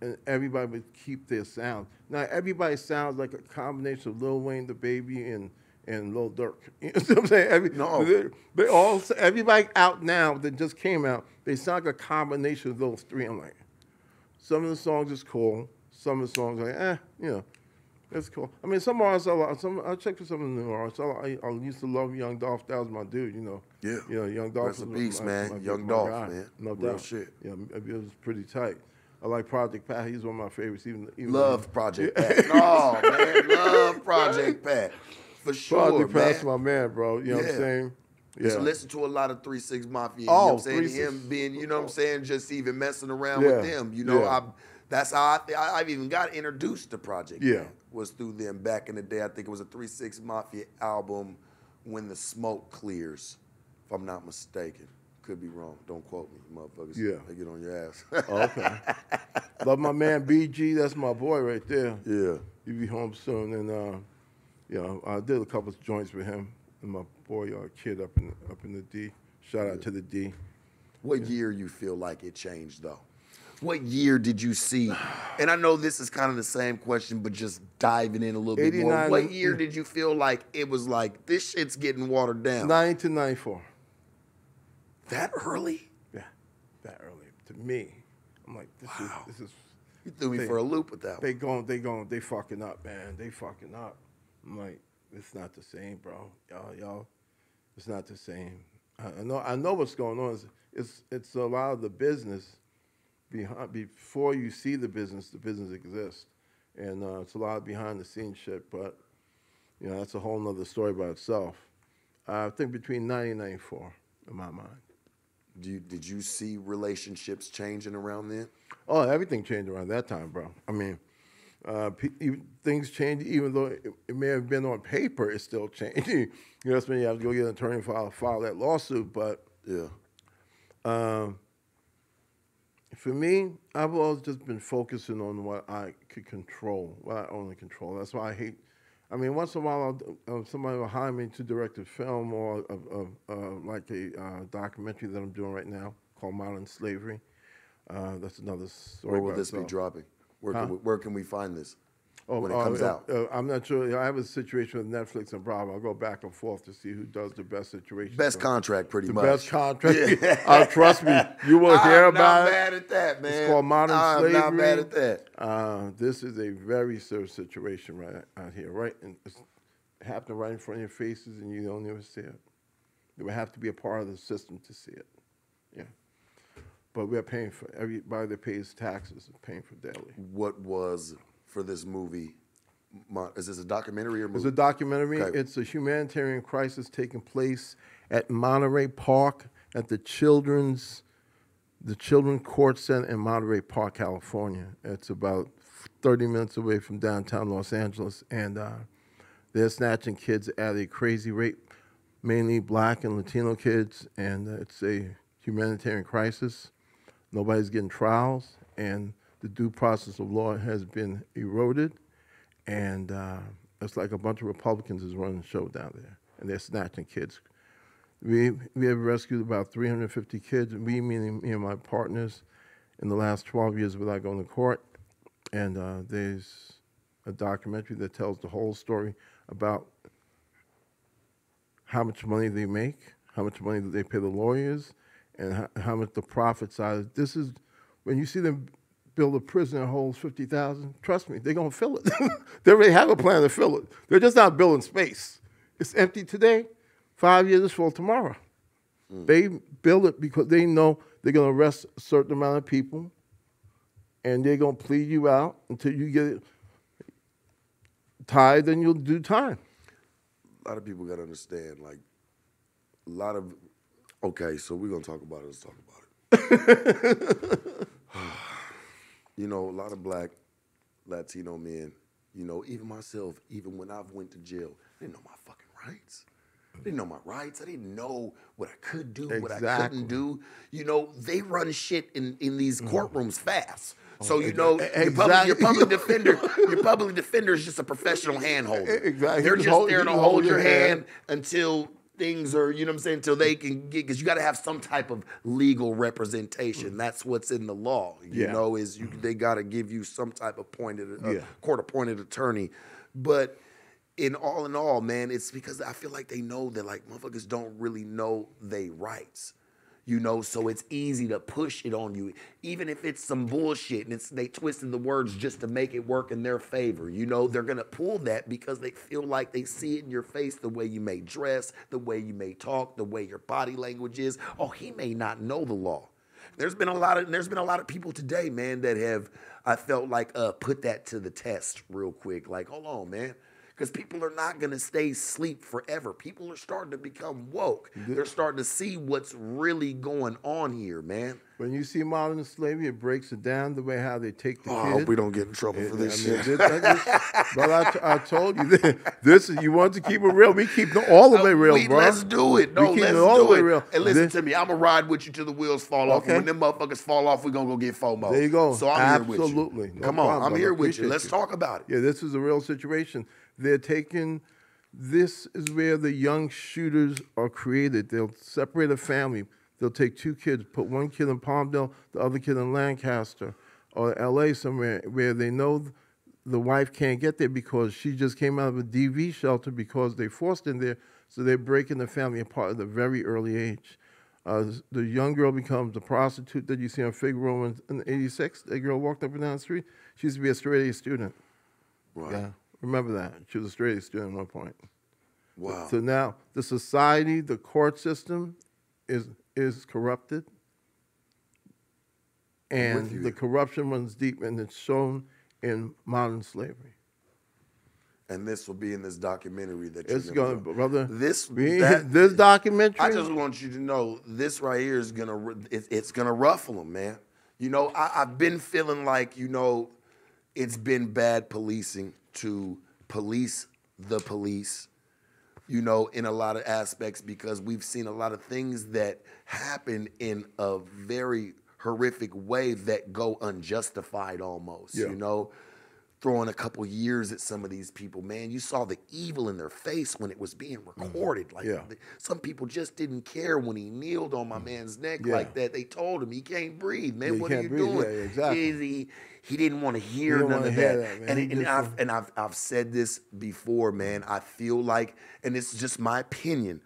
Speaker 2: and everybody would keep their sound. Now, everybody sounds like a combination of Lil Wayne, DaBaby, and Lil Durk. You know what I'm saying? Everybody out now that just came out, they sound like a combination of those three. I'm like, some of the songs is cool. Some of the songs are like, it's cool. I mean, some artists, I check for some of the new artists. I used to love Young Dolph. That was my dude, you know.
Speaker 1: Yeah.
Speaker 2: You know, Young Dolph.
Speaker 1: Rest in peace, man. Young Dolph, man.
Speaker 2: No
Speaker 1: Real
Speaker 2: doubt.
Speaker 1: shit.
Speaker 2: Yeah, it was pretty tight. I like Project Pat. He's one of my favorites. Even
Speaker 1: love Project Pat. Oh, man. Love Project Pat. For sure,
Speaker 2: Project Pat's my man, bro. You know what I'm saying?
Speaker 1: Yeah. So listen to a lot of 3 6 Mafia. You know what I'm saying? Him being, you know what I'm saying, just even messing around with them. You know, that's how I've even got introduced to Project Pat, was through them back in the day. I think it was a 3 6 Mafia album when the smoke clears, if I'm not mistaken. Could be wrong. Don't quote me, motherfuckers.
Speaker 2: Yeah.
Speaker 1: They get on your ass.
Speaker 2: Okay. Love my man BG. That's my boy right there.
Speaker 1: Yeah.
Speaker 2: He'll be home soon. And, I did a couple of joints with him and my boy Kid up in the D. Shout out to the D.
Speaker 1: What year you feel like it changed, though? What year did you see? And I know this is kind of the same question, but just diving in a little bit more. What year did you feel like it was like, this shit's getting watered down?
Speaker 2: 90 to 94.
Speaker 1: That early?
Speaker 2: Yeah, that early. To me, I'm like, this is.
Speaker 1: You threw me for a loop with that one.
Speaker 2: They fucking up, man. They fucking up. I'm like, it's not the same, bro. Y'all, it's not the same. I know what's going on. It's a lot of the business before you see the business exists, and it's a lot of behind the scenes shit. But that's a whole nother story by itself. I think between 90 and 94, in my mind.
Speaker 1: Did you see relationships changing around then?
Speaker 2: Oh, everything changed around that time, bro. I mean, things change, even though it may have been on paper, it's still changing. That's when you have to go get an attorney file that lawsuit. But for me, I've always just been focusing on what I could control, what I only control. That's why I hate. I mean, once in a while, somebody will hire me to direct a film or like a documentary that I'm doing right now called Modern Slavery. That's another story.
Speaker 1: Where will this be dropping? Where can we find this when it comes out?
Speaker 2: I'm not sure. I have a situation with Netflix and Bravo. I'll go back and forth to see who does the best situation.
Speaker 1: Best contract, pretty much.
Speaker 2: The best contract. Yeah. Trust me, you will hear about it.
Speaker 1: I'm not mad at that, man.
Speaker 2: It's called Modern Slavery.
Speaker 1: I'm not mad at that.
Speaker 2: This is a very serious situation right out here, right? And it's happening right in front of your faces, and you don't even see it. It would have to be a part of the system to see it. Yeah. But we're paying for everybody that pays taxes is paying for daily.
Speaker 1: What was for this movie? Is this a documentary or movie?
Speaker 2: It's a documentary. Okay. It's a humanitarian crisis taking place at Monterey Park at the Children's Court Center in Monterey Park, California. It's about 30 minutes away from downtown Los Angeles, and they're snatching kids at a crazy rate, mainly black and Latino kids, and it's a humanitarian crisis. Nobody's getting trials, and the due process of law has been eroded, and it's like a bunch of Republicans is running the show down there, and they're snatching kids. We have rescued about 350 kids, meaning me and my partners, in the last 12 years without going to court, and there's a documentary that tells the whole story about how much money they make, how much money they pay the lawyers, and how much the profits are. This is, when you see them build a prison that holds 50,000, trust me, they're going to fill it. They already have a plan to fill it. They're just not building space. It's empty today, 5 years it's full tomorrow. They build it because they know they're going to arrest a certain amount of people, and they're going to plead you out until you get tired, then you'll do time.
Speaker 1: A lot of people got to understand, like, a lot of, okay, so we're going to talk about it. Let's talk about it. A lot of black, Latino men, even myself, even when I've went to jail, I didn't know my fucking rights. I didn't know my rights. I didn't know what I could do, what I couldn't do. They run shit in these courtrooms fast. So your public defender is just a professional handholder.
Speaker 2: Exactly.
Speaker 1: They're just there to hold your hand until things are, until they can get, because you got to have some type of legal representation. That's what's in the law. They got to give you some type of court-appointed attorney. But in all, man, it's because I feel like they know that, like, motherfuckers don't really know their rights. So it's easy to push it on you, even if it's some bullshit and they twisted the words just to make it work in their favor. They're going to pull that because they feel like they see it in your face, the way you may dress, the way you may talk, the way your body language is. Oh, he may not know the law. There's been a lot of people today, man, that have, I felt like, put that to the test real quick. Like, hold on, man. because people are not going to stay asleep forever. People are starting to become woke. They're starting to see what's really going on here, man.
Speaker 2: When you see modern slavery, it breaks it down the way how they take the kid.
Speaker 1: I hope we don't get in trouble for this shit.
Speaker 2: But I told you, this is, you want to keep it real. We keep it all the way real, bro.
Speaker 1: Let's do it. No,
Speaker 2: we keep
Speaker 1: let's
Speaker 2: it all
Speaker 1: do
Speaker 2: the way
Speaker 1: it.
Speaker 2: real.
Speaker 1: And listen to me, I'm going to ride with you till the wheels fall off.
Speaker 2: Okay.
Speaker 1: And when them motherfuckers fall off, we're going to go get FOMO.
Speaker 2: There you go.
Speaker 1: So I'm here with you.
Speaker 2: Absolutely. No
Speaker 1: Come on,
Speaker 2: problem,
Speaker 1: I'm here with
Speaker 2: appreciate
Speaker 1: you. Let's talk about it.
Speaker 2: Yeah, this is a real situation. They're taking, this is where the young shooters are created. They'll separate a family. They'll take two kids, put one kid in Palmdale, the other kid in Lancaster or LA somewhere where they know the wife can't get there because she just came out of a DV shelter because they forced in there. So they're breaking the family apart at a very early age. The young girl becomes a prostitute that you see on Figaro in '86. That girl walked up and down the street. She used to be a straight A student.
Speaker 1: Right.
Speaker 2: Yeah, remember that. She was a straight A student at one point.
Speaker 1: Wow.
Speaker 2: So now the society, the court system is corrupted, and the corruption runs deep, and it's shown in modern slavery.
Speaker 1: And this will be in this documentary that
Speaker 2: it's going to, brother.
Speaker 1: This
Speaker 2: documentary.
Speaker 1: I just want you to know this right here is it's gonna ruffle them, man. You know, I've been feeling like, you know, it's been bad policing to police the police, you know, in a lot of aspects, because we've seen a lot of things that happen in a very horrific way that go unjustified almost, you know. Throwing a couple years at some of these people, man. You saw the evil in their face when it was being recorded. Like some people just didn't care when he kneeled on my man's neck like that. They told him he can't breathe, man. What are you doing?
Speaker 2: Yeah, exactly.
Speaker 1: He didn't want to hear none of that. And I've said this before, man. I feel like, and it's just my opinion,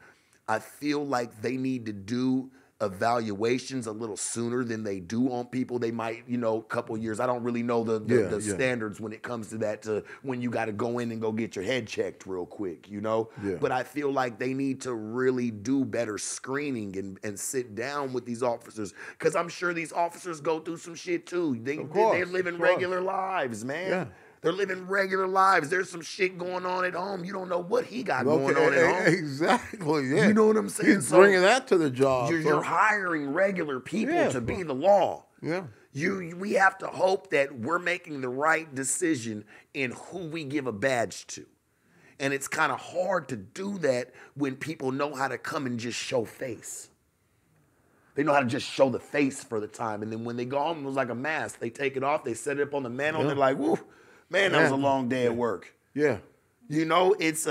Speaker 1: I feel like they need to do evaluations a little sooner than they do on people. They might, you know, a couple years. I don't really know the standards when it comes to that, to when you got to go in and go get your head checked real quick, you know? But I feel like they need to really do better screening and sit down with these officers, because I'm sure these officers go through some shit too. They're living regular lives, man. They're living regular lives. There's some shit going on at home. You don't know what he got going on at home.
Speaker 2: Exactly, yeah.
Speaker 1: You know what I'm saying?
Speaker 2: He's bringing that to the job.
Speaker 1: You're hiring regular people to be the law.
Speaker 2: Yeah.
Speaker 1: We have to hope that we're making the right decision in who we give a badge to. And it's kind of hard to do that when people know how to come and just show face. They know how to just show the face for the time. And then when they go home, it was like a mask. They take it off. They set it up on the mantle. And they're like, woo. Man, that was a long day at work.
Speaker 2: Yeah.
Speaker 1: You know, it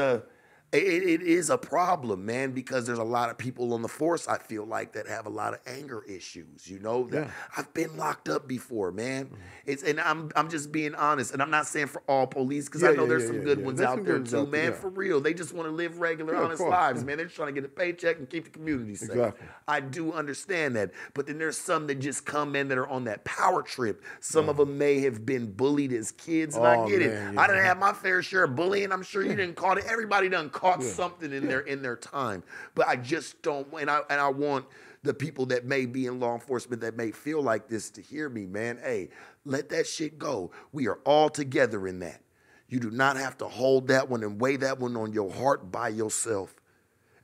Speaker 1: is a problem, man, because there's a lot of people on the force, I feel like, that have a lot of anger issues, you know? I've been locked up before, man. And I'm just being honest, and I'm not saying for all police, because I know there's some good ones out there too, man, for real. They just want to live regular, honest lives, man. They're just trying to get a paycheck and keep the community safe.
Speaker 2: Exactly.
Speaker 1: I do understand that, but then there's some that just come in that are on that power trip. Some of them may have been bullied as kids, and I get it. I didn't have my fair share of bullying. I'm sure you didn't call it. Everybody done caught something in their time, but I just don't. And I want the people that may be in law enforcement that may feel like this to hear me, man. Hey, let that shit go. We are all together in that. You do not have to hold that one and weigh that one on your heart by yourself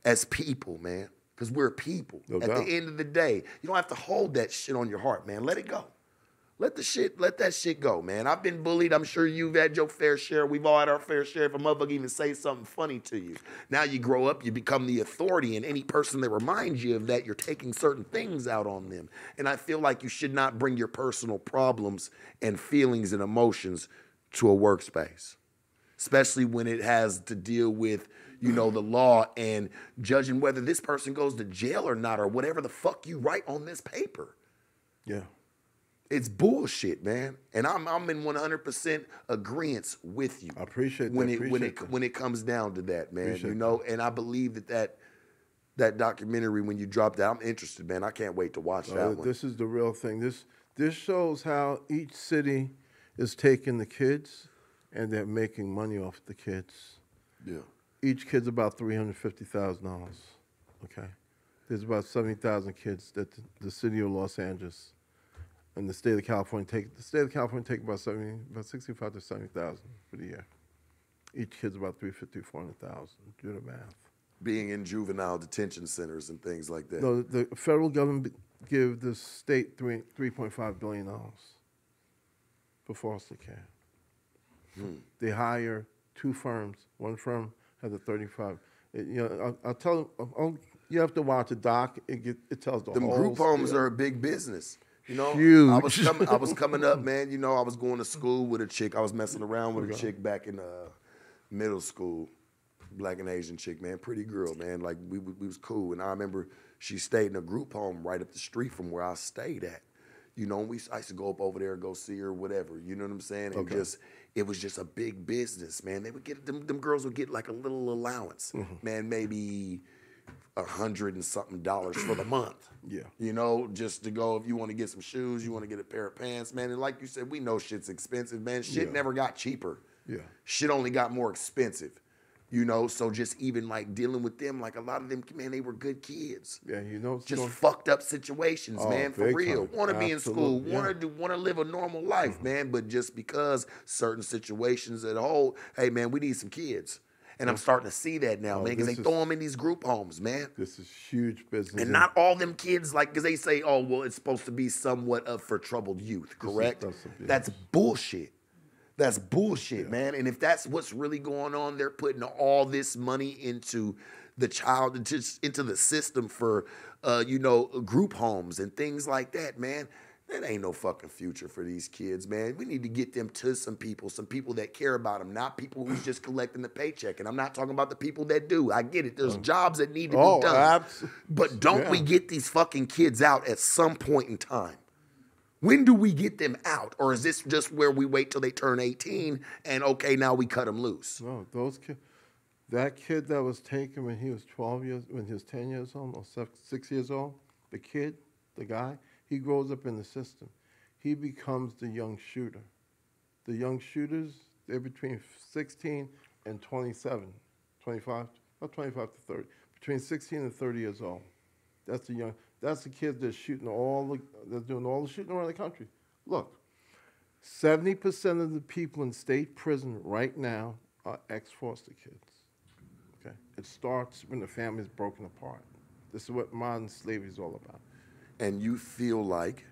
Speaker 1: as people, man, because we're people. At the end of the day, you don't have to hold that shit on your heart, man. Let it go. Let that shit go, man. I've been bullied. I'm sure you've had your fair share. We've all had our fair share. If a motherfucker even say something funny to you. Now you grow up, you become the authority, and any person that reminds you of that, you're taking certain things out on them. And I feel like you should not bring your personal problems and feelings and emotions to a workspace, especially when it has to deal with, you know, the law and judging whether this person goes to jail or not, or whatever the fuck you write on this paper.
Speaker 2: Yeah.
Speaker 1: It's bullshit, man, and I'm in 100% agreement with you.
Speaker 2: I appreciate
Speaker 1: that. When it comes down to that, man, you know. And I believe that documentary, when you drop that, I'm interested, man. I can't wait to watch that one.
Speaker 2: This is the real thing. This shows how each city is taking the kids, and they're making money off the kids.
Speaker 1: Yeah.
Speaker 2: Each kid's about $350,000. Okay. There's about 70,000 kids that the city of Los Angeles and the state of California take. The state of California take about 65 to 70,000 for the year. Each kid's about 350, 400,000. Do the math.
Speaker 1: Being in juvenile detention centers and things like that.
Speaker 2: No, the federal government give the state $3.5 billion for foster care. They hire 2 firms. One firm has a 35. I'll tell them. You have to watch a doc. It tells the
Speaker 1: Them
Speaker 2: whole
Speaker 1: group homes
Speaker 2: story.
Speaker 1: are a big business. You know,
Speaker 2: Huge.
Speaker 1: I was coming up, man. You know, I was going to school with a chick. I was messing around with a chick back in middle school, Black and Asian chick, man. Pretty girl, man. Like we was cool. And I remember she stayed in a group home right up the street from where I stayed at. You know, I used to go up over there, go see her, whatever. You know what I'm saying? And it was just a big business, man. They would get them girls would get like a little allowance, man, maybe $100 and something for the month.
Speaker 2: Yeah.
Speaker 1: You know, just to go if you want to get some shoes, you want to get a pair of pants, man. And like you said, we know shit's expensive, man. Shit never got cheaper.
Speaker 2: Yeah.
Speaker 1: Shit only got more expensive. You know, so just even like dealing with them, like a lot of them, man, they were good kids.
Speaker 2: Yeah, you know.
Speaker 1: Just fucked up situations, man, for real. Want to be in school, want to live a normal life, man. But just because certain situations at whole, hey, man, we need some kids. And I'm starting to see that now, man, because they throw them in these group homes, man.
Speaker 2: This is huge business.
Speaker 1: And not all them kids, like, because they say, oh, well, it's supposed to be somewhat for troubled youth, correct? That's bullshit. That's bullshit, man. And if that's what's really going on, they're putting all this money into the child, into the system for, group homes and things like that, man. That ain't no fucking future for these kids, man. We need to get them to some people that care about them, not people who's just collecting the paycheck. And I'm not talking about the people that do. I get it. There's jobs that need to be done. But don't we get these fucking kids out at some point in time? When do we get them out? Or is this just where we wait till they turn 18 and, okay, now we cut them loose?
Speaker 2: No, those kids, that kid that was taken when he was 10 years old or 6 years old, the guy, he grows up in the system. He becomes the young shooter. The young shooters, they're between 16 and 27, 25, not 25 to 30, between 16 and 30 years old. That's the kids that's that's doing all the shooting around the country. Look, 70% of the people in state prison right now are ex-foster kids. Okay, it starts when the family's broken apart. This is what modern slavery is all about.
Speaker 1: And you feel like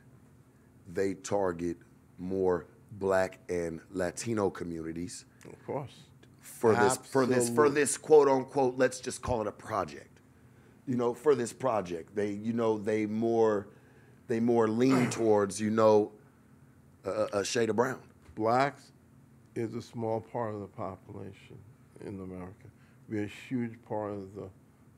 Speaker 1: they target more Black and Latino communities?
Speaker 2: Of course.
Speaker 1: For this quote unquote, let's just call it a project. You know, for this project, they more lean towards, a shade of brown.
Speaker 2: Blacks is a small part of the population in America. We're a huge part of the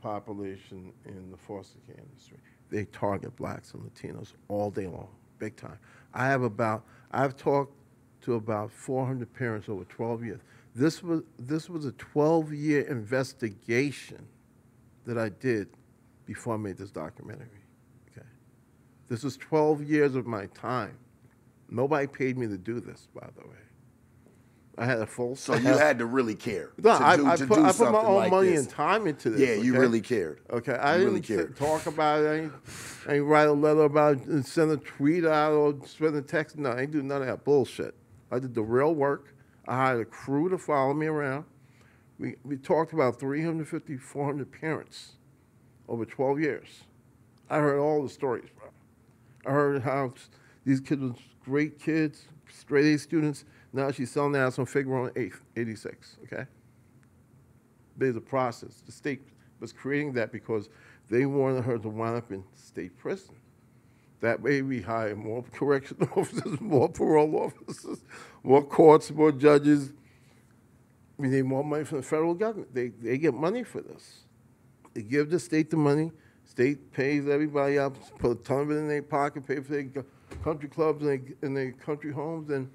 Speaker 2: population in the foster care industry. They target Blacks and Latinos all day long, big time. I've talked to about 400 parents over 12 years. This was a 12-year investigation that I did before I made this documentary. Okay, this was 12 years of my time. Nobody paid me to do this, by the way. I had a full.
Speaker 1: So you had to really care.
Speaker 2: No, I put my own money and time into this.
Speaker 1: Yeah, you really cared.
Speaker 2: Okay, I didn't talk about it. I ain't write a letter about it and send a tweet out or send a text. No, I ain't do none of that bullshit. I did the real work. I hired a crew to follow me around. We talked about 350, 400 parents over 12 years. I heard all the stories, bro. I heard how these kids were great kids, straight A students. Now she's selling the ass on figure on 86, okay? There's a process. The state was creating that because they wanted her to wind up in state prison. That way we hire more correctional officers, more parole officers, more courts, more judges. We need more money from the federal government. They get money for this. They give the state the money. State pays everybody up, put a ton of it in their pocket, pay for their country clubs and their country homes, and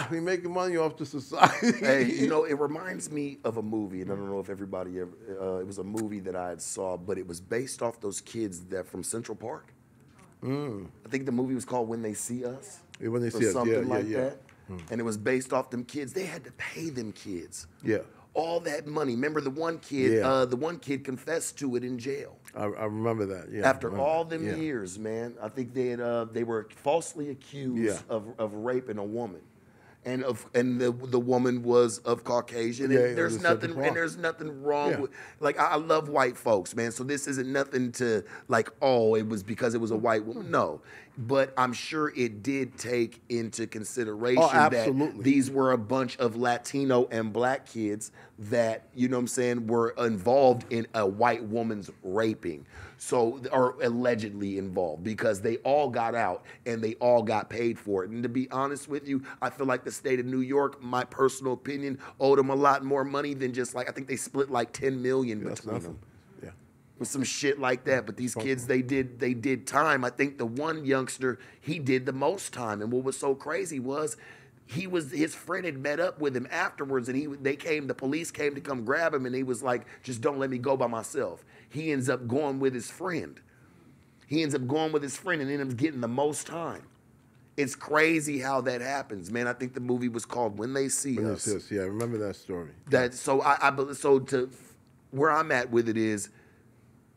Speaker 2: we making money off the society.
Speaker 1: Hey, it reminds me of a movie, and I don't know if everybody ever, it was a movie that I had saw, but it was based off those kids that from Central Park. I think the movie was called When They See Us.
Speaker 2: Yeah, When They See Us,
Speaker 1: something like that. And it was based off them kids. They had to pay them kids.
Speaker 2: Yeah.
Speaker 1: All that money. Remember the one kid, the one kid confessed to it in jail.
Speaker 2: I remember that, yeah.
Speaker 1: After all them years, man, I think they were falsely accused of raping a woman. and the woman was of Caucasian, and
Speaker 2: Yeah,
Speaker 1: there's nothing wrong with, like, I love white folks, man. So this isn't nothing to like, oh, it was because it was a white woman. No, but I'm sure it did take into consideration that these were a bunch of Latino and black kids that, you know what I'm saying, were involved in a white woman's raping. So, or allegedly involved, because they all got out and they all got paid for it. And to be honest with you, I feel like the state of New York, my personal opinion, owed them a lot more money than just like, I think they split like 10 million between them.
Speaker 2: Yeah.
Speaker 1: With some shit like that. But these kids, they did time. I think the one youngster, he did the most time. And what was so crazy was, his friend had met up with him afterwards, and the police came to come grab him, and he was like, just don't let me go by myself. He ends up going with his friend. And ends up getting the most time. It's crazy how that happens, man. I think the movie was called When They See Us.
Speaker 2: Yeah, I remember that story.
Speaker 1: So where I'm at with it is,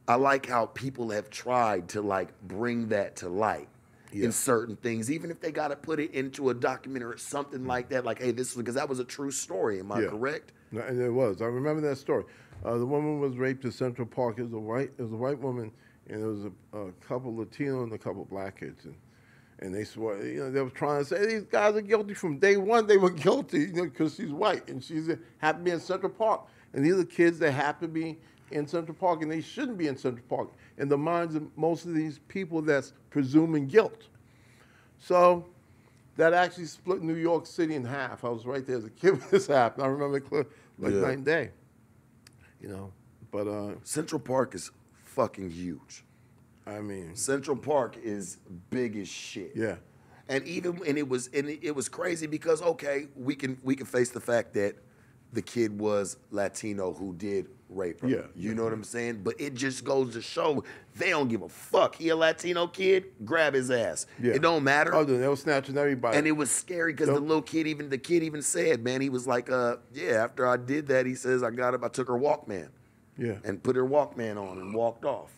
Speaker 1: I like how people have tried to like bring that to light. In certain things, even if they got to put it into a documentary or something like that, like, hey, because that was a true story. Am I correct?
Speaker 2: No, and it was. I remember that story. The woman was raped in Central Park. It was a white woman, and there was a couple Latino and a couple black kids, and they swore, they were trying to say these guys are guilty from day one. They were guilty, because she's white and she's happened to be in Central Park, and these are kids that happen to be in Central Park, and they shouldn't be in Central Park in the minds of most of these people that's presuming guilt. So that actually split New York City in half. I was right there as a kid when this happened. I remember it clear, like night and day. But
Speaker 1: Central Park is fucking huge.
Speaker 2: I mean,
Speaker 1: Central Park is big as shit.
Speaker 2: Yeah.
Speaker 1: And it was crazy because, okay, we can face the fact that the kid was Latino who did rape her.
Speaker 2: Yeah.
Speaker 1: You know what I'm saying? But it just goes to show they don't give a fuck. He a Latino kid, grab his ass. Yeah. It don't matter.
Speaker 2: Oh, they were snatching everybody.
Speaker 1: And it was scary because the kid even said, man, he was like, after I did that, he says, I took her Walkman.
Speaker 2: Yeah.
Speaker 1: And put her Walkman on and walked off.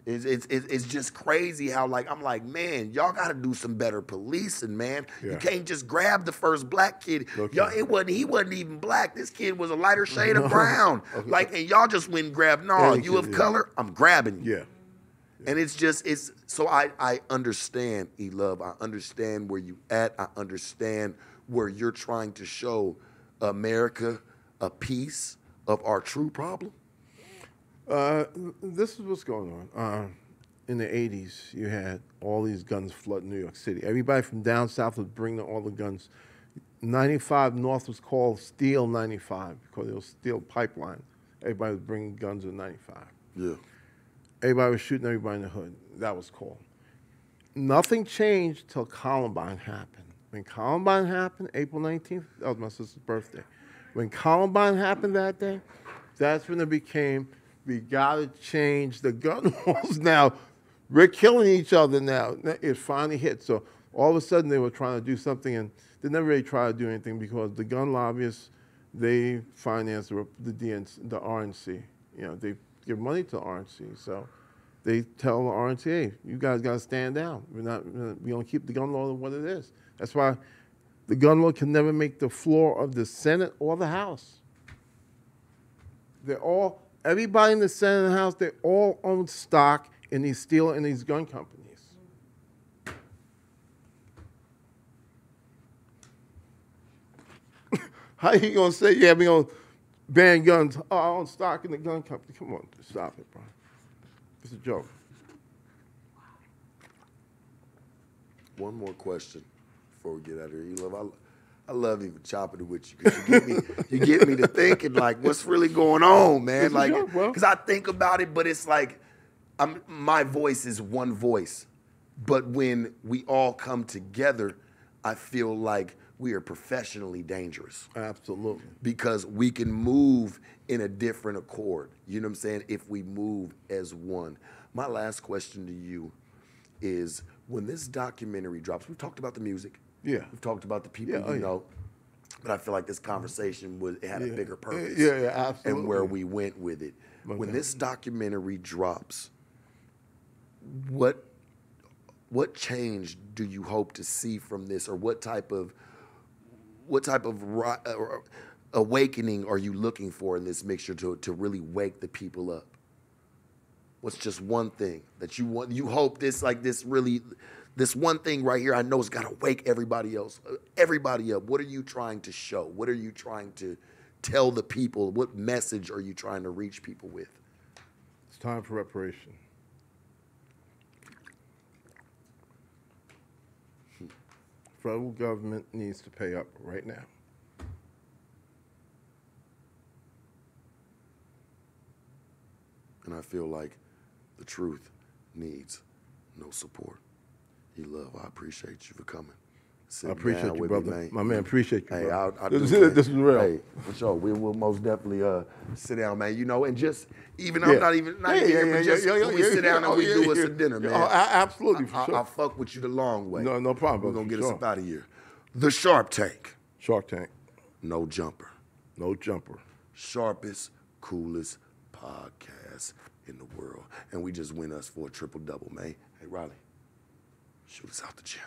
Speaker 1: It's just crazy how, like, I'm like, man, y'all got to do some better policing, man. Yeah. You can't just grab the first black kid. Okay. He wasn't even black. This kid was a lighter shade of brown. Okay. Like, and y'all just went and grabbed, you of color, I'm grabbing you.
Speaker 2: Yeah.
Speaker 1: And so I understand, E-Love. I understand where you at. I understand where you're trying to show America a piece of our true problem.
Speaker 2: This is what's going on. In the 80s, you had all these guns flooding New York City. Everybody from down south was bringing all the guns. 95 North was called Steel 95 because it was steel pipeline. Everybody was bringing guns in 95.
Speaker 1: Yeah.
Speaker 2: Everybody was shooting everybody in the hood. That was called. Nothing changed till Columbine happened. When Columbine happened, April 19th, that was my sister's birthday. When Columbine happened that day, that's when it became, we got to change the gun laws now. We're killing each other now. It finally hit. So all of a sudden they were trying to do something, and they never really tried to do anything because the gun lobbyists, they finance the RNC. They give money to the RNC. So they tell the RNC, hey, you guys got to stand down. We don't keep the gun law what it is. That's why the gun law can never make the floor of the Senate or the House. Everybody in the Senate and the House, they all own stock in these steel and these gun companies. How are you going to say, we're going to ban guns? Oh, I own stock in the gun company. Come on, stop it, bro. It's a joke.
Speaker 1: One more question before we get out of here. I love even chopping it with you because you get me to thinking, like, what's really going on, man?
Speaker 2: It's
Speaker 1: like,
Speaker 2: because
Speaker 1: I think about it, but it's like my voice is one voice. But when we all come together, I feel like we are professionally dangerous.
Speaker 2: Absolutely.
Speaker 1: Because we can move in a different accord. You know what I'm saying? If we move as one. My last question to you is, when this documentary drops, we've talked about the music.
Speaker 2: Yeah.
Speaker 1: We've talked about the people know. But I feel like this conversation had a bigger purpose.
Speaker 2: Yeah, absolutely.
Speaker 1: And where we went with it. Okay. When this documentary drops, what what change do you hope to see from this, or what type of awakening are you looking for in this mixture to really wake the people up? What's just one thing that you want? You hope this one thing right here, I know it's got to wake everybody up. What are you trying to show? What are you trying to tell the people? What message are you trying to reach people with?
Speaker 2: It's time for reparation. Federal government needs to pay up right now.
Speaker 1: And I feel like the truth needs no support. E-Love, I appreciate you for coming.
Speaker 2: I appreciate you, brother. Me, my man, appreciate you,
Speaker 1: hey,
Speaker 2: brother. This is real.
Speaker 1: Hey, for sure. We'll most definitely sit down, man. You know, and just even I'm not even here, but just when we sit down and we do us a dinner, man.
Speaker 2: Oh, absolutely, for sure.
Speaker 1: I'll fuck with you the long way.
Speaker 2: No problem.
Speaker 1: We're gonna get us up out of here. The Sharp Tank.
Speaker 2: Shark Tank.
Speaker 1: No jumper.
Speaker 2: No jumper.
Speaker 1: Sharpest, coolest podcast in the world. And we just win us for a triple-double, man. Hey, Riley, shoot us out the gym.